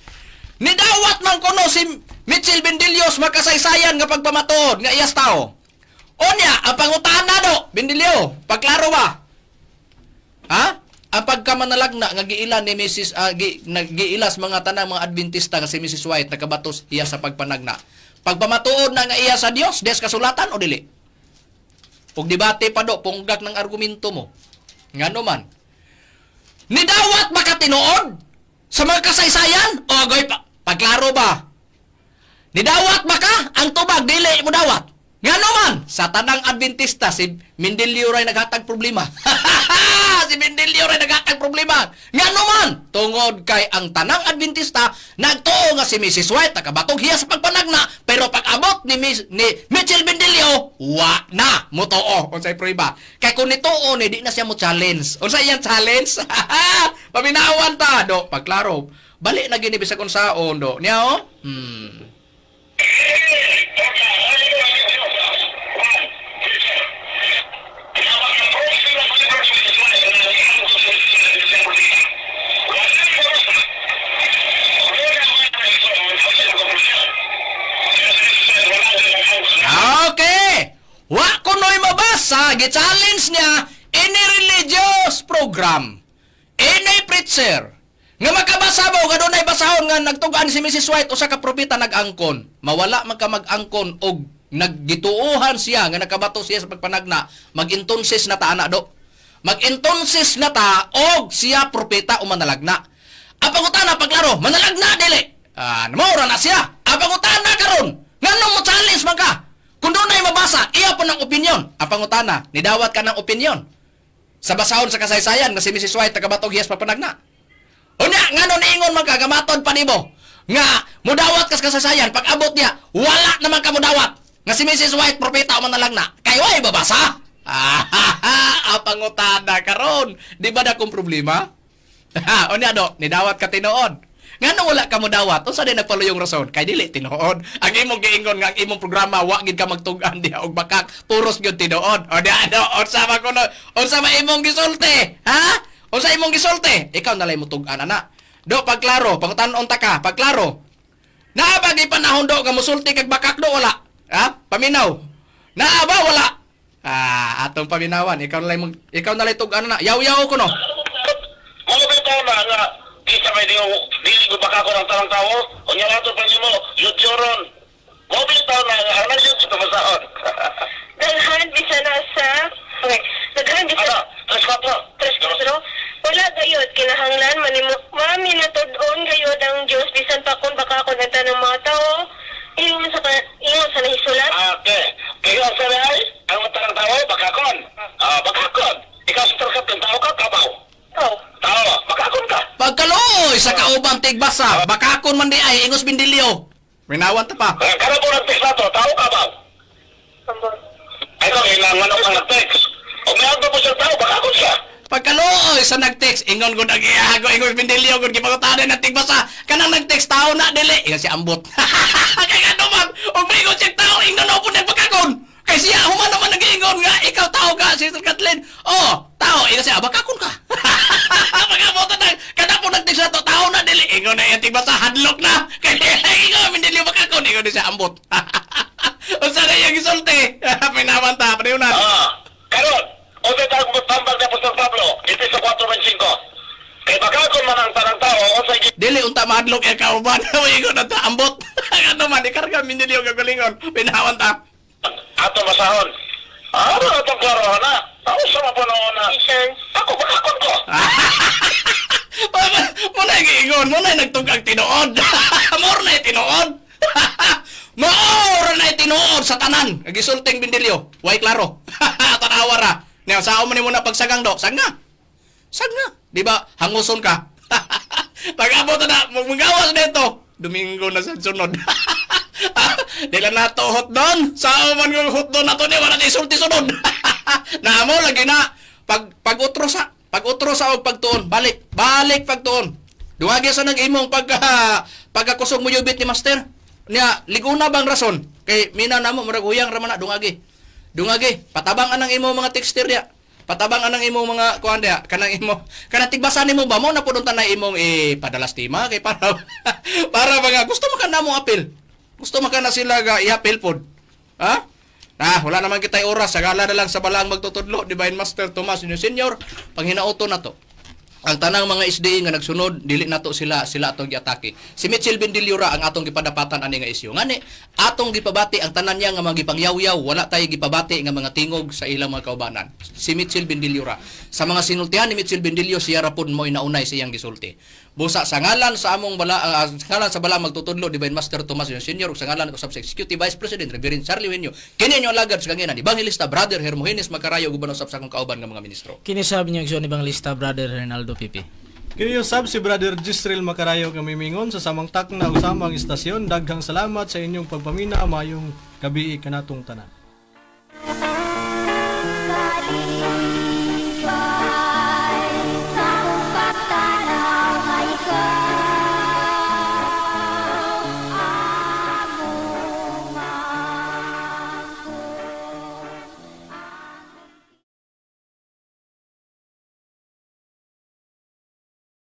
Speaker 2: Nidawat man kuno si Mitchell Bindilios makasaysayan nga pagpamatuod nga iyas tao. Onya, ang pangutana do, Bindilio, pagklaro ba? Ha? Ang pagkamanalagna nga giila ni Mrs. giilas mga tanang mga Adventista nga si Mrs. White nakabatos iya sa pagpanagna. Pagpamatuod na nga iya sa Dios, des kasulatan o dili? Ug debate pa do, punggak ng argumento mo. Ngano man? Nidawat ba ka tinuod sa mga kasaysayan? O agoy pa, pagklaro ba? Nidawat ba ka? Ang tubag, dili mo dawat. Ngano man? Sa tanang Adventista, si Mindilio ray naghatag problema. Si Mindilio ray naghatag problema. Ngano man? Tungod kay ang tanang Adventista, nagtuo nga si Mrs. White, nakabatog hiya sa pagpanagna, pero pag-abot ni Mitchell Bindilio, wa na mutuo. Unsay prueba? Kay kung nituo ni, di na siya mo challenge. Unsay iyang challenge? Paminawan ta, do. Pagklaro. Bali na gini bisag unsaon, do. Niya, oh? Okay. Wa kunoy mabasa, gi-challenge niya any religious program, any preacher nga makabasa mo nga dunay basahon nga nagtugaan si Mrs. White usa ka propeta nag-angkon, mawala man ka mag-angkon og naggituuhan siya nga nakabato siya sa pagpanagna, mag-intonsis na ta ana do. Mag-intonsis na ta og siya propeta o manalagna. Ang pangutana paglaro, manalagna dili. Namora na siya. Ang pangutana karon, nganong mo challenge man ka? Kung dunay mabasa, iya po ng opinyon. Ang pangutana, nidawat ka ng opinyon. Sa basahon sa kasaysayan nga si Mrs. White nakabatog hiyas pagpanagna. Unya, ngano niingon man ka, gamaton pa nimo. Nga, mudawat ka sa kasaysayan, pag abot niya, wala naman ka mudawat. Nga si Mrs. White, propeta o manalagna. Kayo ay babasa. Pangutada karon. Di ba na kong problema? O niya do, nidawat ka tinuod. Nga nung wala ka mo dawat, unsa din nagpaluyong rason? Kay dili tinuod. Ang imong giingon nga ang imong programa wa gid ka magtug-an diha og bakak, puros gyud tinuod. O diha do, unsa man kuno? Unsa man imong gisulti? Ha? Unsa imong gisulti? Ikaw na lay mo tug-an ana. Do pagklaro, pangutan-on ta ka, pagklaro. Naa ba gi panahon do nga mosulti kag bakak do wala? Ha? Paminaw. Naa ba wala? Atong paminawan, ikaw na lay tug-an na. Yaw-yaw ko no.
Speaker 5: Mo bitaw na nga isa may dili ko baka ko ng tarang tao. Unya nato pa nimo, yudyoron. Mo bitaw na nga ana yun sa masaon.
Speaker 6: Daghan bisa na sa... Okay. Daghan bisa...
Speaker 5: Ano?
Speaker 6: Tres katro. Wala gayod. Kinahanglan manimo... Mami na tudon gayod ang Diyos. Bisan pa kung baka ako nagta ng mga tao. Ingon sa nahisulat.
Speaker 5: Okay. Kaya sa ay ang tarang tao bakakon. Bakakon. Ikaw sa tarkat ng tao ka kabaw.
Speaker 6: Oh.
Speaker 5: Tao, bakakon ka.
Speaker 2: Pagkaloy sa kaubang tigbasa, bakakon man di ay ingos bindilyo. Minawan ta pa.
Speaker 5: Kaya po ng text na to, tao kabaw.
Speaker 6: Ambot.
Speaker 5: Ay ko, kailangan ako ng text. O may ako po siya tao, bakakon siya.
Speaker 2: Pagkaloy sa nag-text, ingon gud ang ihago, ingos bindilyo gud gipangutanan ng tigbasa. Kanang nag-text tao na dili, ingon si ambot. Kay ano man, og ingon siya tao, ingnon po nagpagkakon. Kay siya human naman nag-ingon nga ikaw tao ka, Sister Kathleen. Oh, tao, ingon siya bakakon ka. Pagkabuto na, kada po nag-text na to, tao na dili, ingon na yung tigbasa, hadlok na. Kaya ingon bindilyo bakakon, ingon siya ambot. Unsa na yung gisulti? Pinaman ta, paniw na.
Speaker 5: Karon, o may tambag na Apostol Pablo, ito sa 4.25. Kay bakakon man ang tarang tao, o sa
Speaker 2: Dili unta mahadlok yung kauban. Ingon na ta, ambot. Ano man, ikarga bindilyo gagalingon. Pinawan ta.
Speaker 5: ato masahon. Ano na itong klaro na? Ako sa mapunoon na.
Speaker 6: Isan.
Speaker 5: Ako bakakon ko.
Speaker 2: Muna giingon, muna nagtugag tinuod. Maor na tinuod. Maor na tinuod sa tanan. Gisulting bindilyo. Way klaro. Tanawa ra. Nya sao man mo na pagsagang do? Sanga. Sanga. Di ba? Hanguson ka. Pag-abot na manggawas nito. Domingo na sa sunod. Dila na to hot doon. Sao man yung hot doon na to ni wala kay sulti sunod. Namo lagi na pag-utro sa og pagtuon, balik pagtuon. Duwagi sa nag-imong pagkakusog mo yubit ni master. Nya liguna bang rason? Kay mina namo murag huyang ra man na dungagi. Patabang anang imo mga texter ya. Patabang anang imo mga kuan dia, kanang tigbasan nimo ba mo na pudon tanay imong padalastima kay para mga gusto man kanamo apil. Gusto man kana sila ga i-apil pod. Ha? Wala naman kitay oras, sagala na lang sa balang magtutudlo, Divine Master Tomas Senior, panghinauto na to. Ang tanang mga SDE nga nagsunod, dili nato sila atong giatake. Si Mitchell Bendiliura ang atong gipadapatan ani nga isyu. Ngani atong gipabati ang tanan niya nga mga gipangyaw-yaw, wala tay gipabati nga mga tingog sa ilang mga kaubanan. Si Mitchell Bendiliura. Sa mga sinultihan ni Mitchell Bendilio, siya ra pud mo'y naunay sa iyang gisulti. Busa sa ngalan sa among ngalan sa balang magtutudlo Divine Master Tomas Senior ug sa ngalan ko sa Executive Vice President Reverend Charlie Wenyo. Kini inyo alagad sa kanginan Evangelista Brother Hermogenes Magkarayo gubanon sa akong kauban nga mga ministro.
Speaker 4: Kini sabi niyo igsoon ibang lista Brother Ronaldo Pipi.
Speaker 3: Kini sab si Brother Gisrel Makarayo kamimingon sa samang takna ug samang istasyon. Daghang salamat sa inyong pagpamina mayong gabi kanatong tanan.